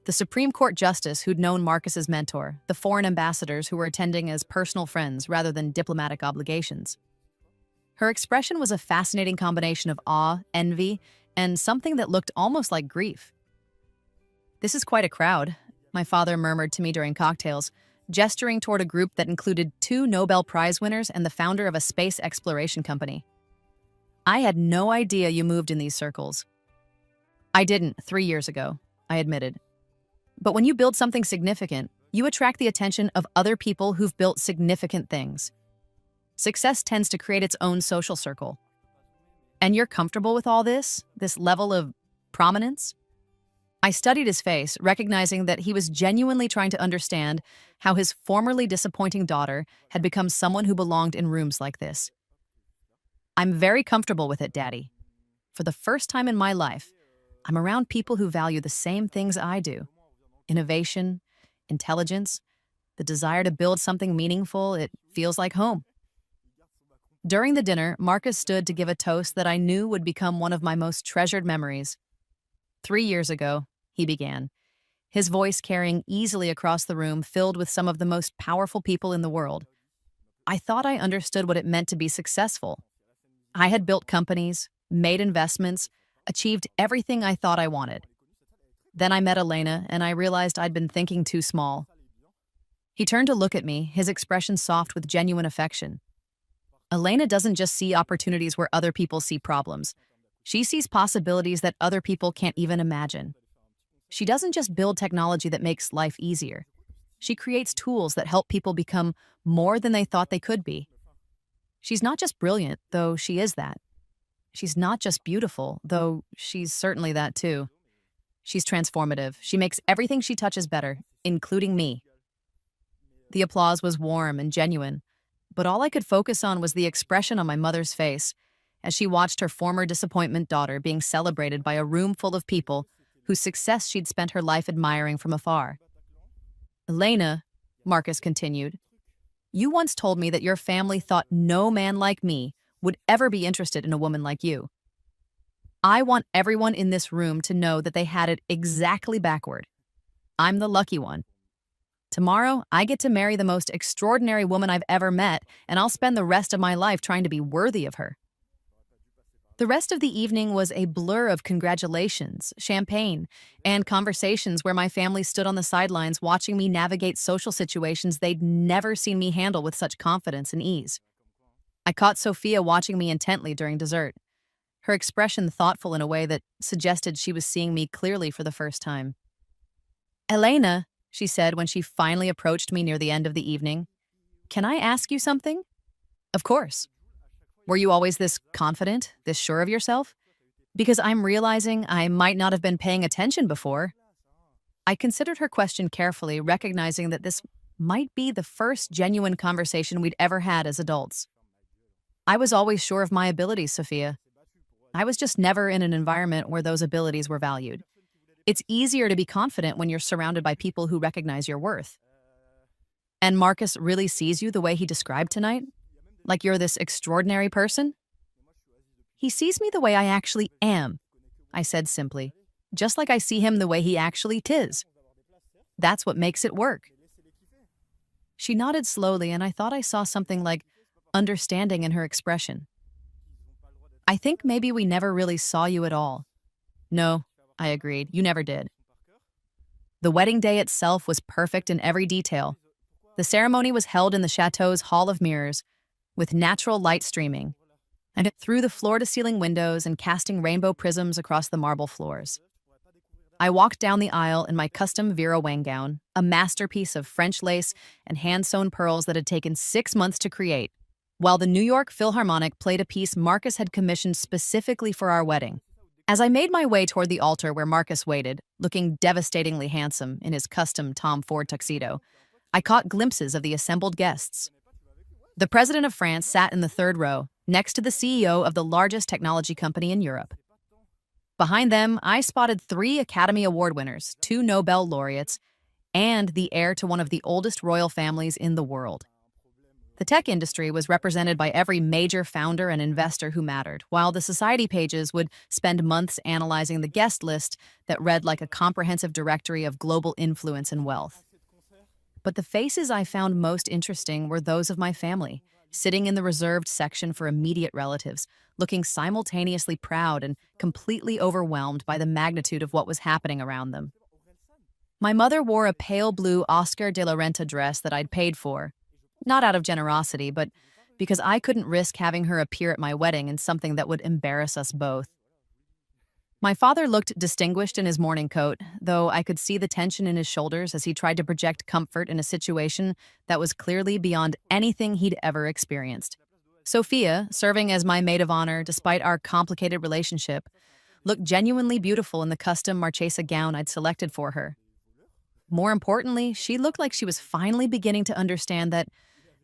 The Supreme Court justice who'd known Marcus's mentor, the foreign ambassadors who were attending as personal friends rather than diplomatic obligations. Her expression was a fascinating combination of awe, envy, and something that looked almost like grief. This is quite a crowd, my father murmured to me during cocktails, gesturing toward a group that included two Nobel Prize winners and the founder of a space exploration company. I had no idea you moved in these circles. I didn't 3 years ago, I admitted. But when you build something significant, you attract the attention of other people who've built significant things. Success tends to create its own social circle. And you're comfortable with all this level of prominence? I studied his face, recognizing that he was genuinely trying to understand how his formerly disappointing daughter had become someone who belonged in rooms like this. I'm very comfortable with it, Daddy. For the first time in my life, I'm around people who value the same things I do. Innovation, intelligence, the desire to build something meaningful. It feels like home. During the dinner, Marcus stood to give a toast that I knew would become one of my most treasured memories. 3 years ago, he began, his voice carrying easily across the room, filled with some of the most powerful people in the world. I thought I understood what it meant to be successful. I had built companies, made investments, achieved everything I thought I wanted. Then I met Elena, and I realized I'd been thinking too small. He turned to look at me, his expression soft with genuine affection. Elena doesn't just see opportunities where other people see problems. She sees possibilities that other people can't even imagine. She doesn't just build technology that makes life easier. She creates tools that help people become more than they thought they could be. She's not just brilliant, though she is that. She's not just beautiful, though she's certainly that too. She's transformative. She makes everything she touches better, including me. The applause was warm and genuine, but all I could focus on was the expression on my mother's face as she watched her former disappointment daughter being celebrated by a room full of people whose success she'd spent her life admiring from afar. Elena, Marcus continued, you once told me that your family thought no man like me would ever be interested in a woman like you. I want everyone in this room to know that they had it exactly backward. I'm the lucky one. Tomorrow, I get to marry the most extraordinary woman I've ever met, and I'll spend the rest of my life trying to be worthy of her. The rest of the evening was a blur of congratulations, champagne, and conversations where my family stood on the sidelines watching me navigate social situations they'd never seen me handle with such confidence and ease. I caught Sophia watching me intently during dessert, her expression thoughtful in a way that suggested she was seeing me clearly for the first time. Elena, she said when she finally approached me near the end of the evening, can I ask you something? Of course. Were you always this confident, this sure of yourself? Because I'm realizing I might not have been paying attention before. I considered her question carefully, recognizing that this might be the first genuine conversation we'd ever had as adults. I was always sure of my abilities, Sophia. I was just never in an environment where those abilities were valued. It's easier to be confident when you're surrounded by people who recognize your worth. And Marcus really sees you the way he described tonight? Like you're this extraordinary person? He sees me the way I actually am, I said simply, just like I see him the way he actually 'tis. That's what makes it work. She nodded slowly, and I thought I saw something like understanding in her expression. I think maybe we never really saw you at all. No, I agreed, you never did. The wedding day itself was perfect in every detail. The ceremony was held in the chateau's Hall of Mirrors, with natural light streaming, and through the floor-to-ceiling windows and casting rainbow prisms across the marble floors. I walked down the aisle in my custom Vera Wang gown, a masterpiece of French lace and hand-sewn pearls that had taken 6 months to create, while the New York Philharmonic played a piece Marcus had commissioned specifically for our wedding. As I made my way toward the altar where Marcus waited, looking devastatingly handsome in his custom Tom Ford tuxedo, I caught glimpses of the assembled guests. The president of France sat in the third row, next to the CEO of the largest technology company in Europe. Behind them, I spotted 3 Academy Award winners, 2 Nobel laureates, and the heir to one of the oldest royal families in the world. The tech industry was represented by every major founder and investor who mattered, while the society pages would spend months analyzing the guest list that read like a comprehensive directory of global influence and wealth. But the faces I found most interesting were those of my family, sitting in the reserved section for immediate relatives, looking simultaneously proud and completely overwhelmed by the magnitude of what was happening around them. My mother wore a pale blue Oscar de la Renta dress that I'd paid for, not out of generosity, but because I couldn't risk having her appear at my wedding in something that would embarrass us both. My father looked distinguished in his morning coat, though I could see the tension in his shoulders as he tried to project comfort in a situation that was clearly beyond anything he'd ever experienced. Sophia, serving as my maid of honor despite our complicated relationship, looked genuinely beautiful in the custom Marchesa gown I'd selected for her. More importantly, she looked like she was finally beginning to understand that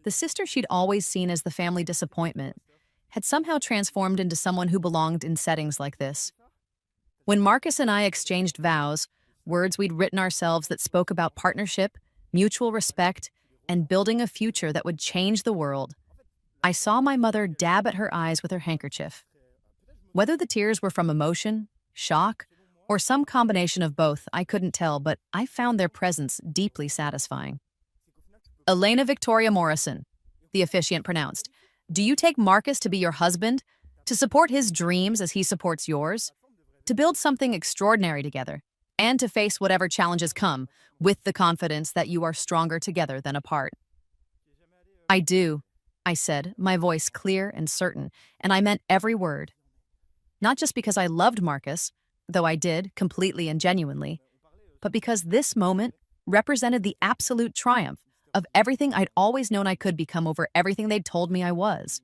the sister she'd always seen as the family disappointment had somehow transformed into someone who belonged in settings like this. When Marcus and I exchanged vows, words we'd written ourselves that spoke about partnership, mutual respect, and building a future that would change the world, I saw my mother dab at her eyes with her handkerchief. Whether the tears were from emotion, shock, or some combination of both, I couldn't tell, but I found their presence deeply satisfying. "Elena Victoria Morrison," the officiant pronounced, "do you take Marcus to be your husband, to support his dreams as he supports yours, to build something extraordinary together, and to face whatever challenges come with the confidence that you are stronger together than apart?" "I do," I said, my voice clear and certain, and I meant every word. Not just because I loved Marcus, though I did, completely and genuinely, but because this moment represented the absolute triumph of everything I'd always known I could become over everything they'd told me I was.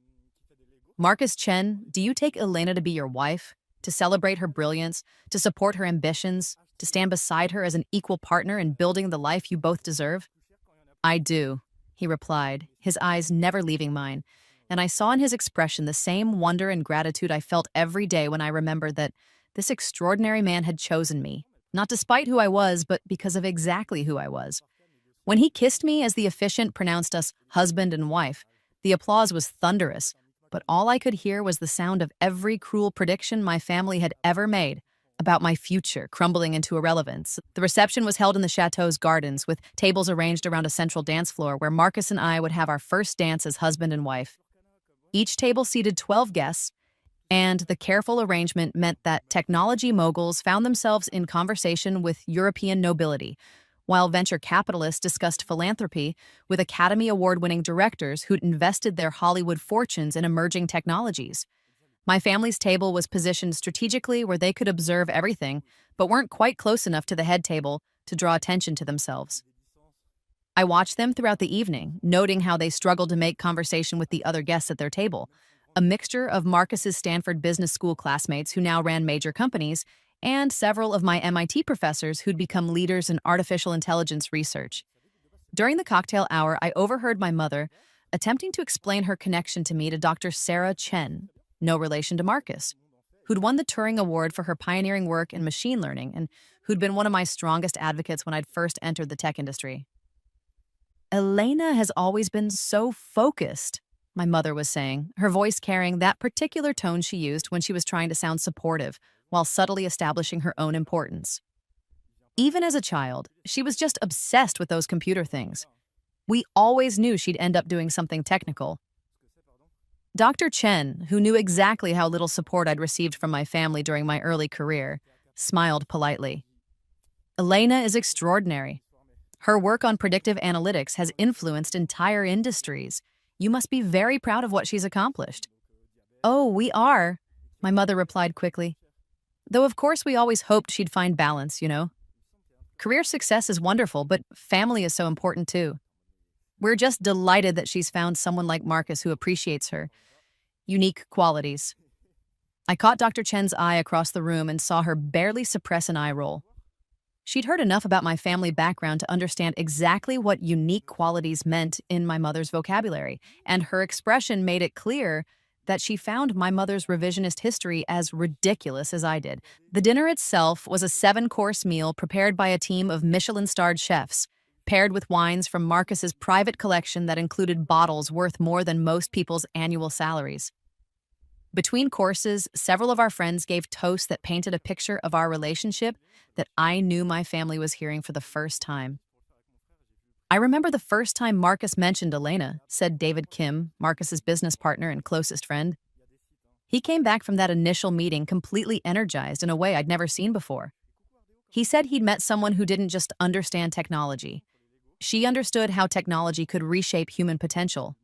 "Marcus Chen, do you take Elena to be your wife, to celebrate her brilliance, to support her ambitions, to stand beside her as an equal partner in building the life you both deserve?" "I do," he replied, his eyes never leaving mine, and I saw in his expression the same wonder and gratitude I felt every day when I remembered that this extraordinary man had chosen me, not despite who I was, but because of exactly who I was. When he kissed me as the officiant pronounced us husband and wife, the applause was thunderous, but all I could hear was the sound of every cruel prediction my family had ever made about my future crumbling into irrelevance. The reception was held in the chateau's gardens, with tables arranged around a central dance floor where Marcus and I would have our first dance as husband and wife. Each table seated 12 guests, and the careful arrangement meant that technology moguls found themselves in conversation with European nobility, while venture capitalists discussed philanthropy with Academy Award-winning directors who'd invested their Hollywood fortunes in emerging technologies. My family's table was positioned strategically where they could observe everything, but weren't quite close enough to the head table to draw attention to themselves. I watched them throughout the evening, noting how they struggled to make conversation with the other guests at their table, a mixture of Marcus's Stanford Business School classmates who now ran major companies, and several of my MIT professors who'd become leaders in artificial intelligence research. During the cocktail hour, I overheard my mother attempting to explain her connection to me to Dr. Sarah Chen, no relation to Marcus, who'd won the Turing Award for her pioneering work in machine learning and who'd been one of my strongest advocates when I'd first entered the tech industry. "Elena has always been so focused," my mother was saying, her voice carrying that particular tone she used when she was trying to sound supportive while subtly establishing her own importance. Even as a child, she was just obsessed with those computer things. We always knew she'd end up doing something technical. Dr. Chen, who knew exactly how little support I'd received from my family during my early career, smiled politely. "Elena is extraordinary. Her work on predictive analytics has influenced entire industries. You must be very proud of what she's accomplished." "Oh, we are," my mother replied quickly. "Though of course we always hoped she'd find balance, you know. Career success is wonderful, but family is so important too. We're just delighted that she's found someone like Marcus who appreciates her unique qualities." I caught Dr. Chen's eye across the room and saw her barely suppress an eye roll. She'd heard enough about my family background to understand exactly what unique qualities meant in my mother's vocabulary, and her expression made it clear that she found my mother's revisionist history as ridiculous as I did. The dinner itself was a 7-course meal prepared by a team of Michelin-starred chefs, paired with wines from Marcus's private collection that included bottles worth more than most people's annual salaries. Between courses, several of our friends gave toasts that painted a picture of our relationship that I knew my family was hearing for the first time. "I remember the first time Marcus mentioned Elena," said David Kim, Marcus's business partner and closest friend. "He came back from that initial meeting completely energized in a way I'd never seen before. He said he'd met someone who didn't just understand technology. She understood how technology could reshape human potential.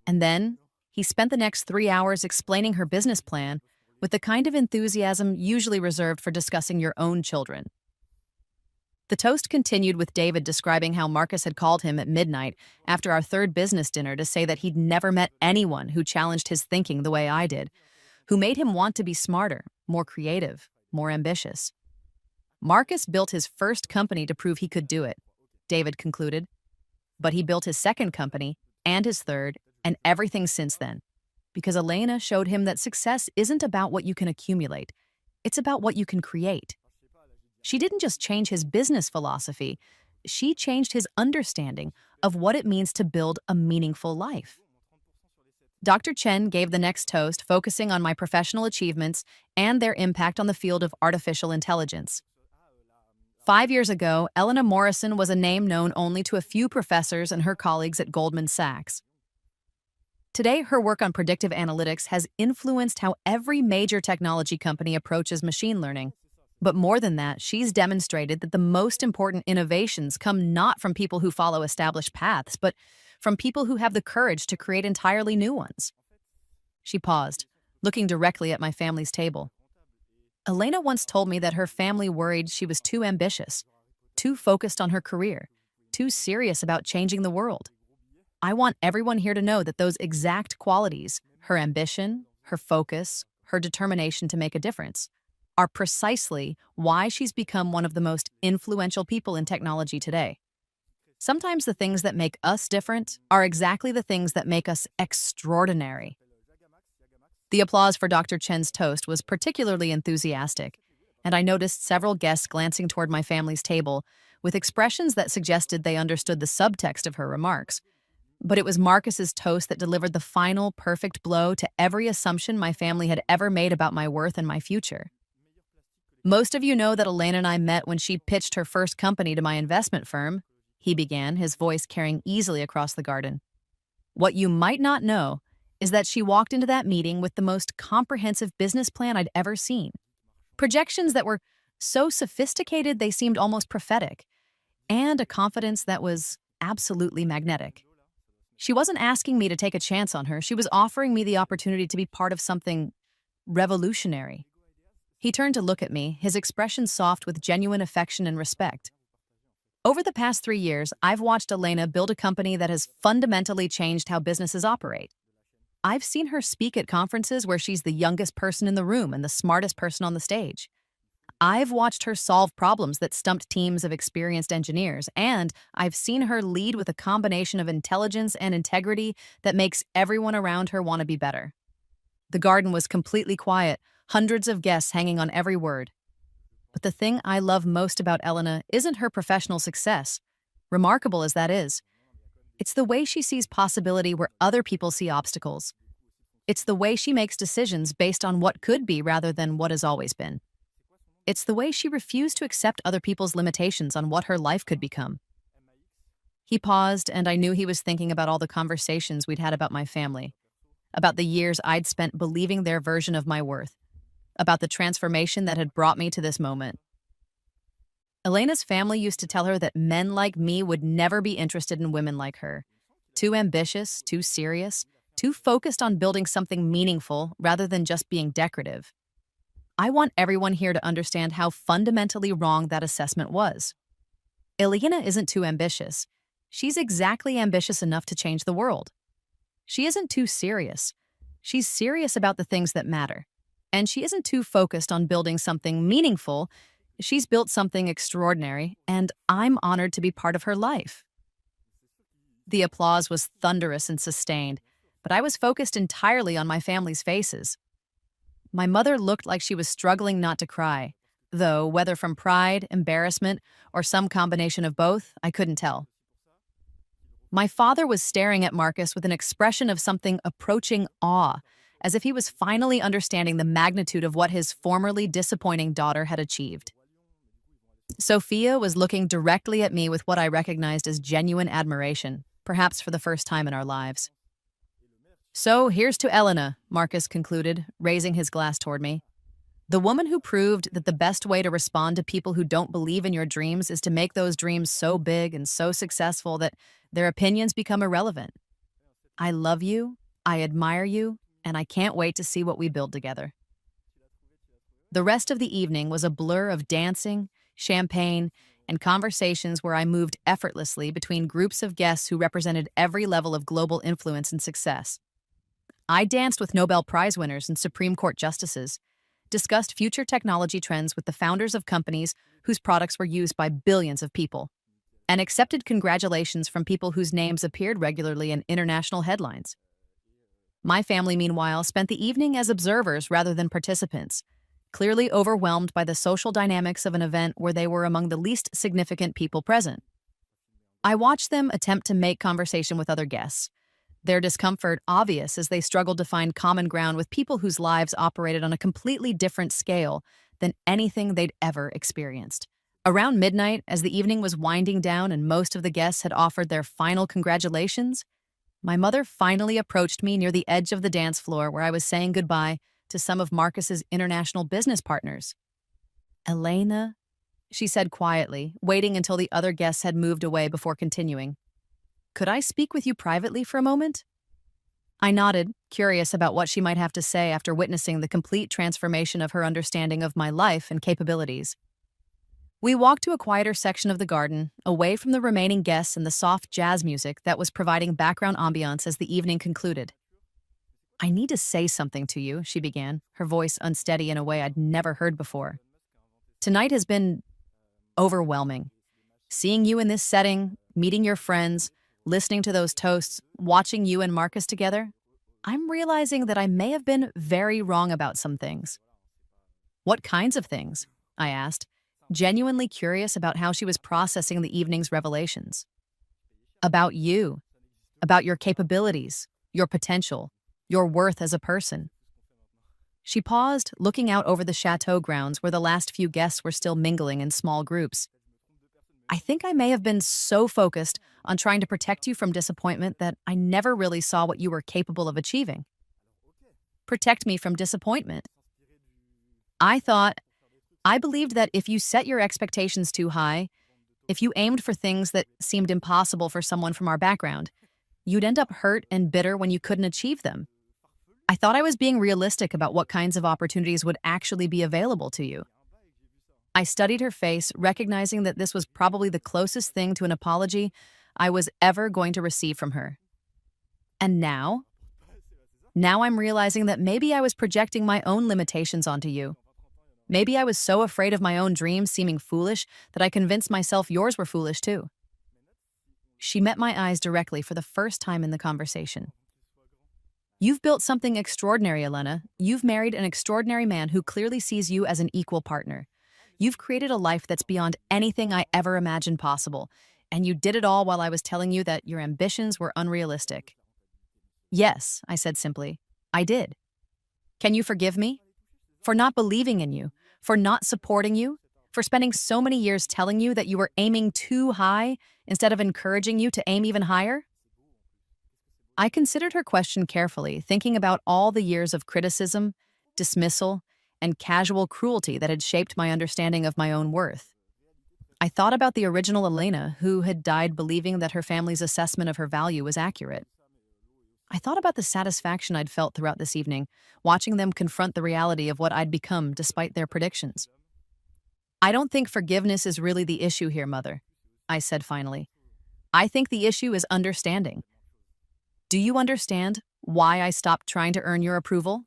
And then, he spent the next 3 hours explaining her business plan with the kind of enthusiasm usually reserved for discussing your own children. The toast continued with David describing how Marcus had called him at midnight after our third business dinner to say that he'd never met anyone who challenged his thinking the way I did, who made him want to be smarter, more creative, more ambitious. Marcus built his first company to prove he could do it, David concluded. But he built his second company, and his third, and everything since then. Because Elena showed him that success isn't about what you can accumulate, it's about what you can create. She didn't just change his business philosophy, she changed his understanding of what it means to build a meaningful life. Dr. Chen gave the next toast focusing on my professional achievements and their impact on the field of artificial intelligence. 5 years ago, Elena Morrison was a name known only to a few professors and her colleagues at Goldman Sachs. Today, her work on predictive analytics has influenced how every major technology company approaches machine learning. But more than that, she's demonstrated that the most important innovations come not from people who follow established paths, but from people who have the courage to create entirely new ones. She paused, looking directly at my family's table. Elena once told me that her family worried she was too ambitious, too focused on her career, too serious about changing the world. I want everyone here to know that those exact qualities, her ambition, her focus, her determination to make a difference, are precisely why she's become one of the most influential people in technology today. Sometimes the things that make us different are exactly the things that make us extraordinary. The applause for Dr. Chen's toast was particularly enthusiastic, and I noticed several guests glancing toward my family's table with expressions that suggested they understood the subtext of her remarks. But it was Marcus's toast that delivered the final perfect blow to every assumption my family had ever made about my worth and my future. Most of you know that Elena and I met when she pitched her first company to my investment firm, he began, his voice carrying easily across the garden. What you might not know is that she walked into that meeting with the most comprehensive business plan I'd ever seen. Projections that were so sophisticated they seemed almost prophetic, and a confidence that was absolutely magnetic. She wasn't asking me to take a chance on her, she was offering me the opportunity to be part of something revolutionary. He turned to look at me, his expression soft with genuine affection and respect. Over the past 3 years, I've watched Elena build a company that has fundamentally changed how businesses operate. I've seen her speak at conferences where she's the youngest person in the room and the smartest person on the stage. I've watched her solve problems that stumped teams of experienced engineers, and I've seen her lead with a combination of intelligence and integrity that makes everyone around her want to be better. The garden was completely quiet, hundreds of guests hanging on every word. But the thing I love most about Elena isn't her professional success, remarkable as that is. It's the way she sees possibility where other people see obstacles. It's the way she makes decisions based on what could be rather than what has always been. It's the way she refused to accept other people's limitations on what her life could become. He paused, and I knew he was thinking about all the conversations we'd had about my family, about the years I'd spent believing their version of my worth, about the transformation that had brought me to this moment. Elena's family used to tell her that men like me would never be interested in women like her. Too ambitious, too serious, too focused on building something meaningful rather than just being decorative. I want everyone here to understand how fundamentally wrong that assessment was. Elena isn't too ambitious. She's exactly ambitious enough to change the world. She isn't too serious. She's serious about the things that matter. And she isn't too focused on building something meaningful. She's built something extraordinary, and I'm honored to be part of her life. The applause was thunderous and sustained, but I was focused entirely on my family's faces. My mother looked like she was struggling not to cry, though whether from pride, embarrassment, or some combination of both, I couldn't tell. My father was staring at Marcus with an expression of something approaching awe, as if he was finally understanding the magnitude of what his formerly disappointing daughter had achieved. Sophia was looking directly at me with what I recognized as genuine admiration, perhaps for the first time in our lives. "So here's to Elena," Marcus concluded, raising his glass toward me. The woman who proved that the best way to respond to people who don't believe in your dreams is to make those dreams so big and so successful that their opinions become irrelevant. I love you, I admire you, and I can't wait to see what we build together. The rest of the evening was a blur of dancing, champagne, and conversations where I moved effortlessly between groups of guests who represented every level of global influence and success. I danced with Nobel Prize winners and Supreme Court justices, discussed future technology trends with the founders of companies whose products were used by billions of people, and accepted congratulations from people whose names appeared regularly in international headlines. My family, meanwhile, spent the evening as observers rather than participants, clearly overwhelmed by the social dynamics of an event where they were among the least significant people present. I watched them attempt to make conversation with other guests, their discomfort obvious as they struggled to find common ground with people whose lives operated on a completely different scale than anything they'd ever experienced. Around midnight, as the evening was winding down and most of the guests had offered their final congratulations, my mother finally approached me near the edge of the dance floor where I was saying goodbye to some of Marcus's international business partners. "Elena," she said quietly, waiting until the other guests had moved away before continuing. "Could I speak with you privately for a moment?" I nodded, curious about what she might have to say after witnessing the complete transformation of her understanding of my life and capabilities. We walked to a quieter section of the garden, away from the remaining guests and the soft jazz music that was providing background ambiance as the evening concluded. "I need to say something to you," she began, her voice unsteady in a way I'd never heard before. "Tonight has been overwhelming. Seeing you in this setting, meeting your friends, listening to those toasts, watching you and Marcus together, I'm realizing that I may have been very wrong about some things." "What kinds of things?" I asked, genuinely curious about how she was processing the evening's revelations. "About you, about your capabilities, your potential, your worth as a person." She paused, looking out over the chateau grounds where the last few guests were still mingling in small groups. "I think I may have been so focused on trying to protect you from disappointment that I never really saw what you were capable of achieving." "Protect me from disappointment?" I believed that if you set your expectations too high, if you aimed for things that seemed impossible for someone from our background, you'd end up hurt and bitter when you couldn't achieve them. I thought I was being realistic about what kinds of opportunities would actually be available to you. I studied her face, recognizing that this was probably the closest thing to an apology I was ever going to receive from her. And now I'm realizing that maybe I was projecting my own limitations onto you. Maybe I was so afraid of my own dreams seeming foolish that I convinced myself yours were foolish too. She met my eyes directly for the first time in the conversation. "You've built something extraordinary, Elena. You've married an extraordinary man who clearly sees you as an equal partner. You've created a life that's beyond anything I ever imagined possible, and you did it all while I was telling you that your ambitions were unrealistic." "Yes," I said simply, "I did. Can you forgive me? For not believing in you, for not supporting you, for spending so many years telling you that you were aiming too high instead of encouraging you to aim even higher?" I considered her question carefully, thinking about all the years of criticism, dismissal, and casual cruelty that had shaped my understanding of my own worth. I thought about the original Elena, who had died believing that her family's assessment of her value was accurate. I thought about the satisfaction I'd felt throughout this evening, watching them confront the reality of what I'd become despite their predictions. "I don't think forgiveness is really the issue here, Mother," I said finally. "I think the issue is understanding. Do you understand why I stopped trying to earn your approval?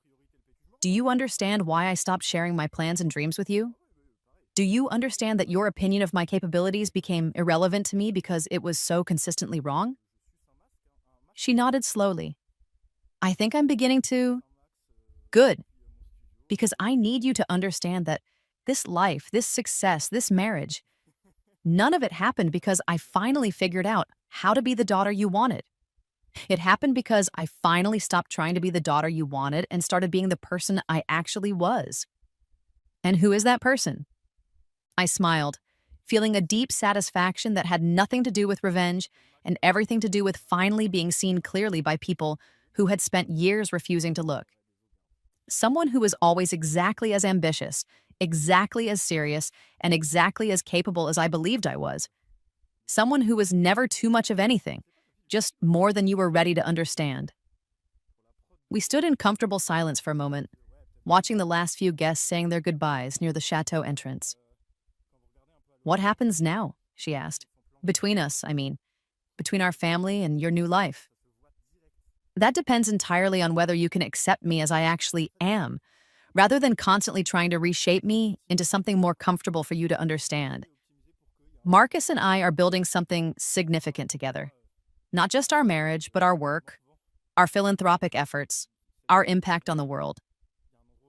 Do you understand why I stopped sharing my plans and dreams with you? Do you understand that your opinion of my capabilities became irrelevant to me because it was so consistently wrong?" She nodded slowly. "I think I'm beginning to..." "Good. Because I need you to understand that this life, this success, this marriage, none of it happened because I finally figured out how to be the daughter you wanted. It happened because I finally stopped trying to be the daughter you wanted and started being the person I actually was." "And who is that person?" I smiled, feeling a deep satisfaction that had nothing to do with revenge and everything to do with finally being seen clearly by people who had spent years refusing to look. Someone who was always exactly as ambitious, exactly as serious, and exactly as capable as I believed I was. Someone who was never too much of anything, just more than you were ready to understand. We stood in comfortable silence for a moment, watching the last few guests saying their goodbyes near the chateau entrance. "What happens now?" she asked. "Between us, I mean. Between our family and your new life." "That depends entirely on whether you can accept me as I actually am, rather than constantly trying to reshape me into something more comfortable for you to understand. Marcus and I are building something significant together. Not just our marriage, but our work, our philanthropic efforts, our impact on the world.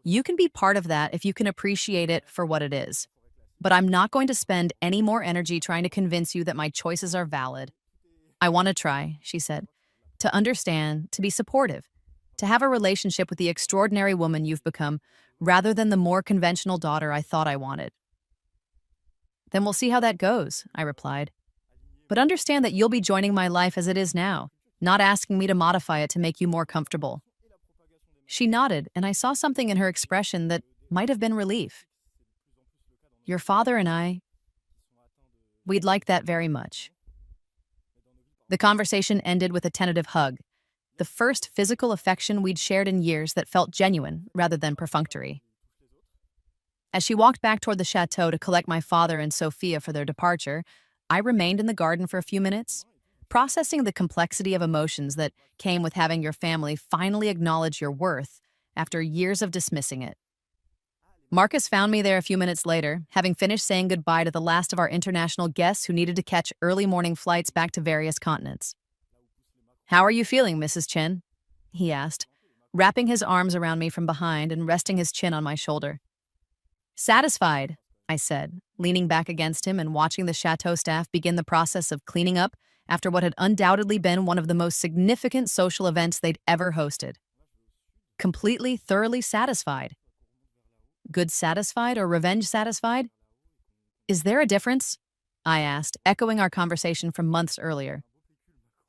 You can be part of that if you can appreciate it for what it is. But I'm not going to spend any more energy trying to convince you that my choices are valid. I want to try," she said, "to understand, to be supportive, to have a relationship with the extraordinary woman you've become, rather than the more conventional daughter I thought I wanted." "Then we'll see how that goes," I replied. "But understand that you'll be joining my life as it is now, not asking me to modify it to make you more comfortable." She nodded, and I saw something in her expression that might have been relief. "Your father and I, we'd like that very much." The conversation ended with a tentative hug, the first physical affection we'd shared in years that felt genuine rather than perfunctory. As she walked back toward the chateau to collect my father and Sophia for their departure, I remained in the garden for a few minutes, processing the complexity of emotions that came with having your family finally acknowledge your worth after years of dismissing it. Marcus found me there a few minutes later, having finished saying goodbye to the last of our international guests who needed to catch early morning flights back to various continents. "How are you feeling, Mrs. Chen?" he asked, wrapping his arms around me from behind and resting his chin on my shoulder. "Satisfied," I said, leaning back against him and watching the chateau staff begin the process of cleaning up after what had undoubtedly been one of the most significant social events they'd ever hosted. Completely, thoroughly satisfied. Good satisfied or revenge satisfied? "Is there a difference?" I asked, echoing our conversation from months earlier.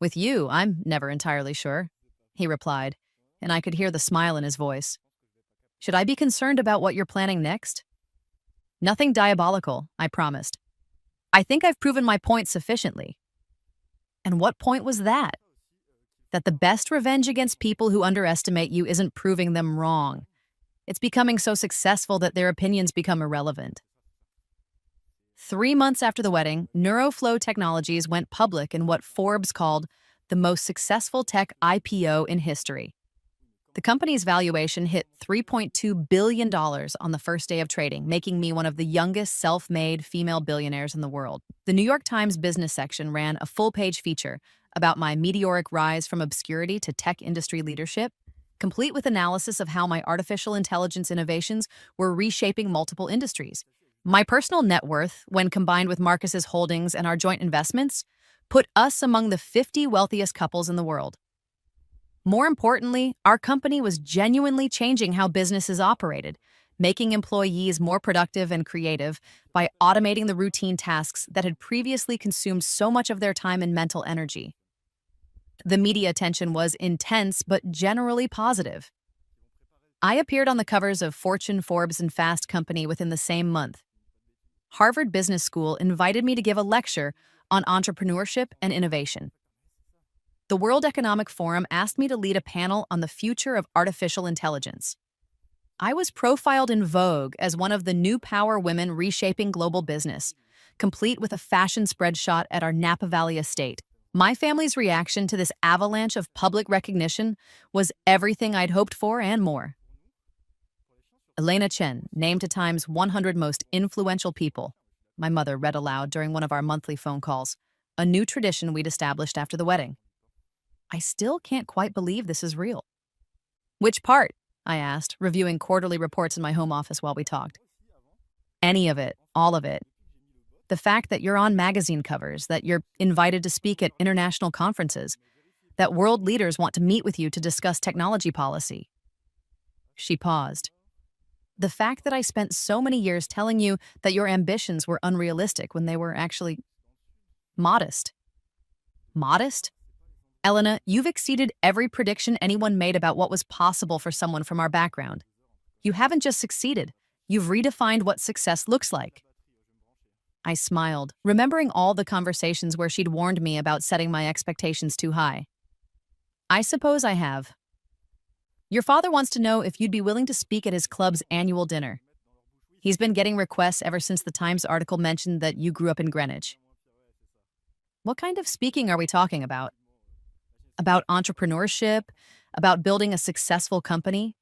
"With you, I'm never entirely sure," he replied, and I could hear the smile in his voice. "Should I be concerned about what you're planning next?" "Nothing diabolical," I promised. "I think I've proven my point sufficiently." "And what point was that?" "That the best revenge against people who underestimate you isn't proving them wrong. It's becoming so successful that their opinions become irrelevant." 3 months after the wedding, Neuroflow Technologies went public in what Forbes called the most successful tech IPO in history. The company's valuation hit $3.2 billion on the first day of trading, making me one of the youngest self-made female billionaires in the world. The New York Times business section ran a full-page feature about my meteoric rise from obscurity to tech industry leadership, complete with analysis of how my artificial intelligence innovations were reshaping multiple industries. My personal net worth, when combined with Marcus's holdings and our joint investments, put us among the 50 wealthiest couples in the world. More importantly, our company was genuinely changing how businesses operated, making employees more productive and creative by automating the routine tasks that had previously consumed so much of their time and mental energy. The media attention was intense but generally positive. I appeared on the covers of Fortune, Forbes, and Fast Company within the same month. Harvard Business School invited me to give a lecture on entrepreneurship and innovation. The World Economic Forum asked me to lead a panel on the future of artificial intelligence. I was profiled in Vogue as one of the new power women reshaping global business, complete with a fashion spread shot at our Napa Valley estate. My family's reaction to this avalanche of public recognition was everything I'd hoped for and more. Elena Chen, named to Time's 100 most influential people, my mother read aloud during one of our monthly phone calls, a new tradition we'd established after the wedding. I still can't quite believe this is real. "Which part?" I asked, reviewing quarterly reports in my home office while we talked. "Any of it, all of it. The fact that you're on magazine covers, that you're invited to speak at international conferences, that world leaders want to meet with you to discuss technology policy." She paused. "The fact that I spent so many years telling you that your ambitions were unrealistic when they were actually modest." "Modest? Elena, you've exceeded every prediction anyone made about what was possible for someone from our background. You haven't just succeeded, you've redefined what success looks like. I smiled, remembering all the conversations where she'd warned me about setting my expectations too high. I suppose I have. Your father wants to know if you'd be willing to speak at his club's annual dinner. He's been getting requests ever since the Times article mentioned that you grew up in Greenwich. What kind of speaking are we talking about? About entrepreneurship? About building a successful company?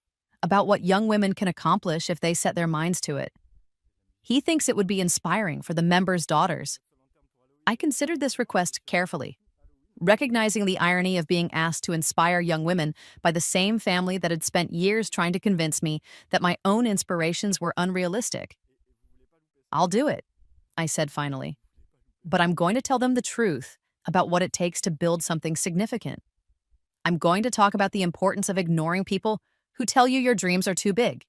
About what young women can accomplish if they set their minds to it? He thinks it would be inspiring for the members' daughters. I considered this request carefully, recognizing the irony of being asked to inspire young women by the same family that had spent years trying to convince me that my own inspirations were unrealistic. I'll do it, I said finally. But I'm going to tell them the truth about what it takes to build something significant. I'm going to talk about the importance of ignoring people who tell you your dreams are too big,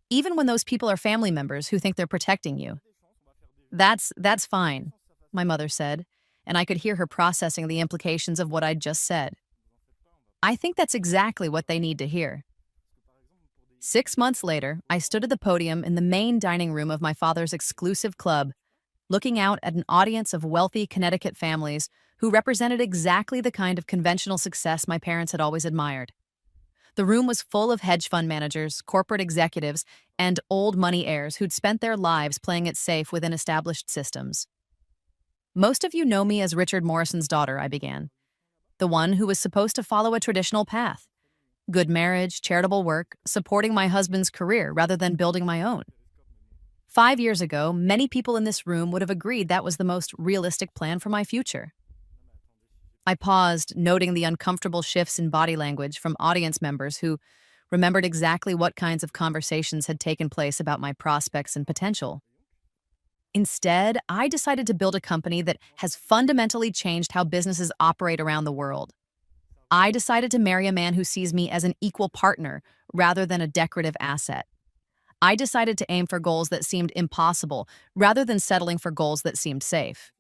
even when those people are family members who think they're protecting you. That's fine, my mother said, and I could hear her processing the implications of what I'd just said. I think that's exactly what they need to hear. 6 months later, I stood at the podium in the main dining room of my father's exclusive club, looking out at an audience of wealthy Connecticut families who represented exactly the kind of conventional success my parents had always admired. The room was full of hedge fund managers, corporate executives, and old money heirs who'd spent their lives playing it safe within established systems. Most of you know me as Richard Morrison's daughter, I began. The one who was supposed to follow a traditional path. Good marriage, charitable work, supporting my husband's career rather than building my own. 5 years ago, many people in this room would have agreed that was the most realistic plan for my future. I paused, noting the uncomfortable shifts in body language from audience members who remembered exactly what kinds of conversations had taken place about my prospects and potential. Instead, I decided to build a company that has fundamentally changed how businesses operate around the world. I decided to marry a man who sees me as an equal partner rather than a decorative asset. I decided to aim for goals that seemed impossible rather than settling for goals that seemed safe.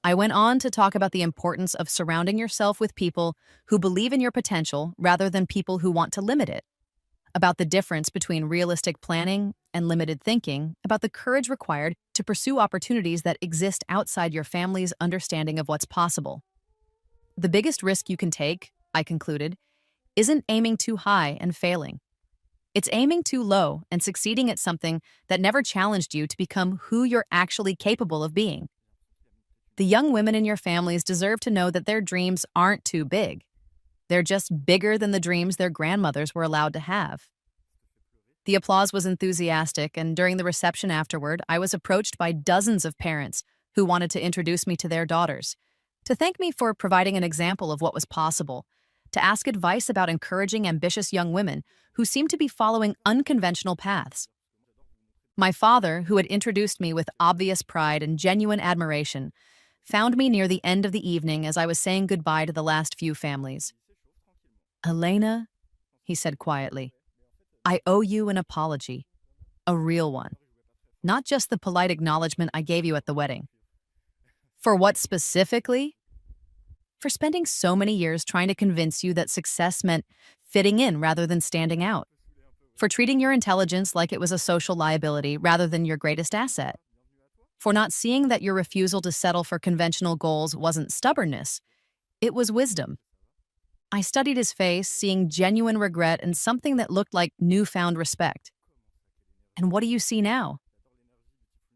I went on to talk about the importance of surrounding yourself with people who believe in your potential rather than people who want to limit it, about the difference between realistic planning and limited thinking, about the courage required to pursue opportunities that exist outside your family's understanding of what's possible. The biggest risk you can take, I concluded, isn't aiming too high and failing. It's aiming too low and succeeding at something that never challenged you to become who you're actually capable of being. The young women in your families deserve to know that their dreams aren't too big. They're just bigger than the dreams their grandmothers were allowed to have. The applause was enthusiastic, and during the reception afterward, I was approached by dozens of parents who wanted to introduce me to their daughters, to thank me for providing an example of what was possible, to ask advice about encouraging ambitious young women who seemed to be following unconventional paths. My father, who had introduced me with obvious pride and genuine admiration, found me near the end of the evening as I was saying goodbye to the last few families. "Elena," he said quietly, "I owe you an apology, a real one, not just the polite acknowledgement I gave you at the wedding." "For what specifically?" "For spending so many years trying to convince you that success meant fitting in rather than standing out. For treating your intelligence like it was a social liability rather than your greatest asset. For not seeing that your refusal to settle for conventional goals wasn't stubbornness, it was wisdom." I studied his face, seeing genuine regret and something that looked like newfound respect. "And what do you see now?"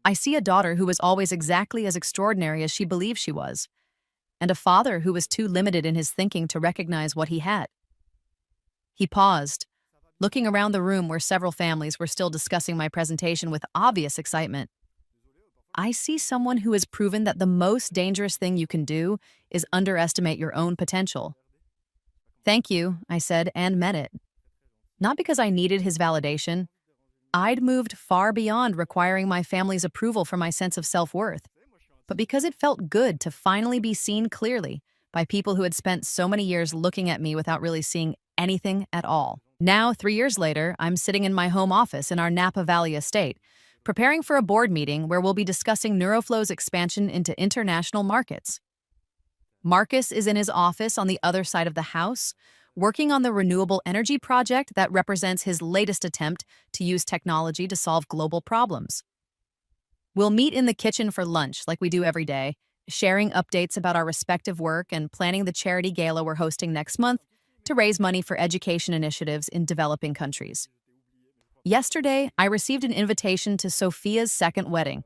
"I see a daughter who was always exactly as extraordinary as she believed she was, and a father who was too limited in his thinking to recognize what he had." He paused, looking around the room where several families were still discussing my presentation with obvious excitement. "I see someone who has proven that the most dangerous thing you can do is underestimate your own potential." "Thank you," I said, and meant it. Not because I needed his validation. I'd moved far beyond requiring my family's approval for my sense of self-worth, but because it felt good to finally be seen clearly by people who had spent so many years looking at me without really seeing anything at all. Now, 3 years later, I'm sitting in my home office in our Napa Valley estate, preparing for a board meeting where we'll be discussing Neuroflow's expansion into international markets. Marcus is in his office on the other side of the house, working on the renewable energy project that represents his latest attempt to use technology to solve global problems. We'll meet in the kitchen for lunch like we do every day, sharing updates about our respective work and planning the charity gala we're hosting next month to raise money for education initiatives in developing countries. Yesterday, I received an invitation to Sophia's second wedding.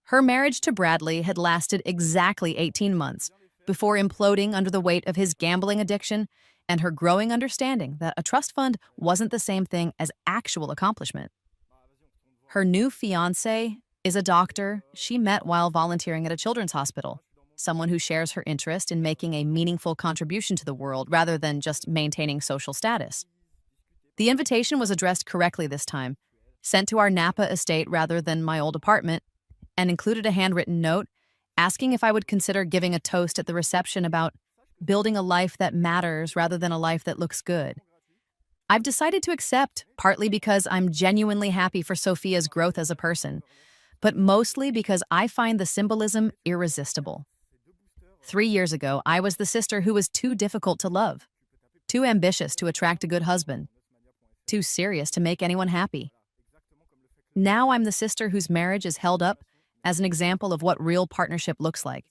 Her marriage to Bradley had lasted exactly 18 months before imploding under the weight of his gambling addiction and her growing understanding that a trust fund wasn't the same thing as actual accomplishment. Her new fiancé is a doctor she met while volunteering at a children's hospital, someone who shares her interest in making a meaningful contribution to the world rather than just maintaining social status. The invitation was addressed correctly this time, sent to our Napa estate rather than my old apartment, and included a handwritten note asking if I would consider giving a toast at the reception about building a life that matters rather than a life that looks good. I've decided to accept, partly because I'm genuinely happy for Sophia's growth as a person, but mostly because I find the symbolism irresistible. 3 years ago, I was the sister who was too difficult to love, too ambitious to attract a good husband, too serious to make anyone happy. Now I'm the sister whose marriage is held up as an example of what real partnership looks like,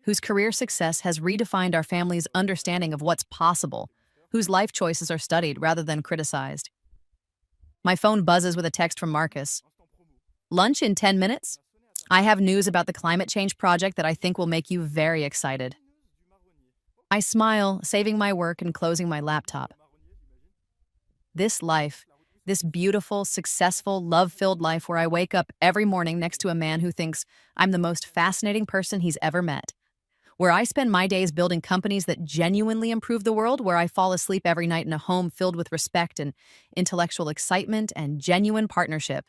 whose career success has redefined our family's understanding of what's possible, whose life choices are studied rather than criticized. My phone buzzes with a text from Marcus. Lunch in 10 minutes? I have news about the climate change project that I think will make you very excited. I smile, saving my work and closing my laptop. This life, this beautiful, successful, love-filled life where I wake up every morning next to a man who thinks I'm the most fascinating person he's ever met, where I spend my days building companies that genuinely improve the world, where I fall asleep every night in a home filled with respect and intellectual excitement and genuine partnership,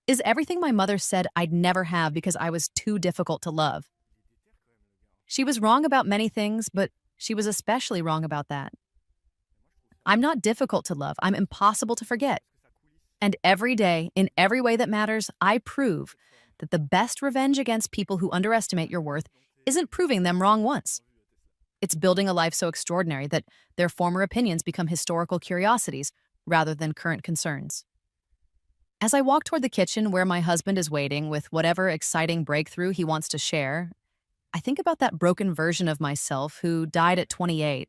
is everything my mother said I'd never have because I was too difficult to love. She was wrong about many things, but she was especially wrong about that. I'm not difficult to love. I'm impossible to forget. And every day, in every way that matters, I prove that the best revenge against people who underestimate your worth isn't proving them wrong once. It's building a life so extraordinary that their former opinions become historical curiosities rather than current concerns. As I walk toward the kitchen where my husband is waiting with whatever exciting breakthrough he wants to share, I think about that broken version of myself who died at 28,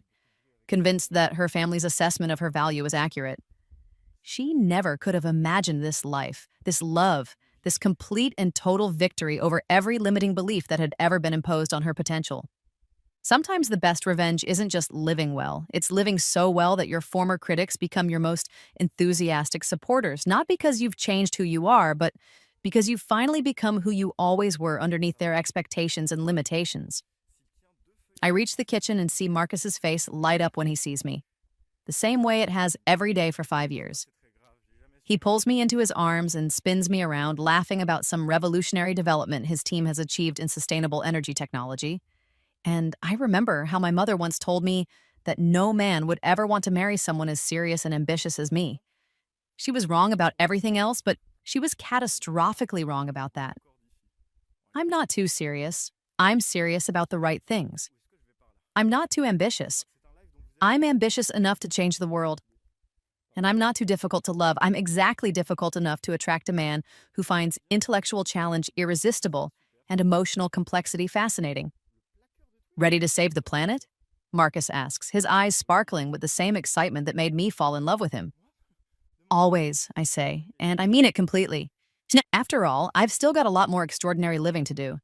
convinced that her family's assessment of her value was accurate. She never could have imagined this life, this love, this complete and total victory over every limiting belief that had ever been imposed on her potential. Sometimes the best revenge isn't just living well, it's living so well that your former critics become your most enthusiastic supporters, not because you've changed who you are, but because you've finally become who you always were underneath their expectations and limitations. I reach the kitchen and see Marcus's face light up when he sees me, the same way it has every day for 5 years. He pulls me into his arms and spins me around, laughing about some revolutionary development his team has achieved in sustainable energy technology. And I remember how my mother once told me that no man would ever want to marry someone as serious and ambitious as me. She was wrong about everything else, but she was catastrophically wrong about that. I'm not too serious. I'm serious about the right things. I'm not too ambitious. I'm ambitious enough to change the world. And I'm not too difficult to love. I'm exactly difficult enough to attract a man who finds intellectual challenge irresistible and emotional complexity fascinating. Ready to save the planet? Marcus asks, his eyes sparkling with the same excitement that made me fall in love with him. Always, I say, and I mean it completely. After all, I've still got a lot more extraordinary living to do.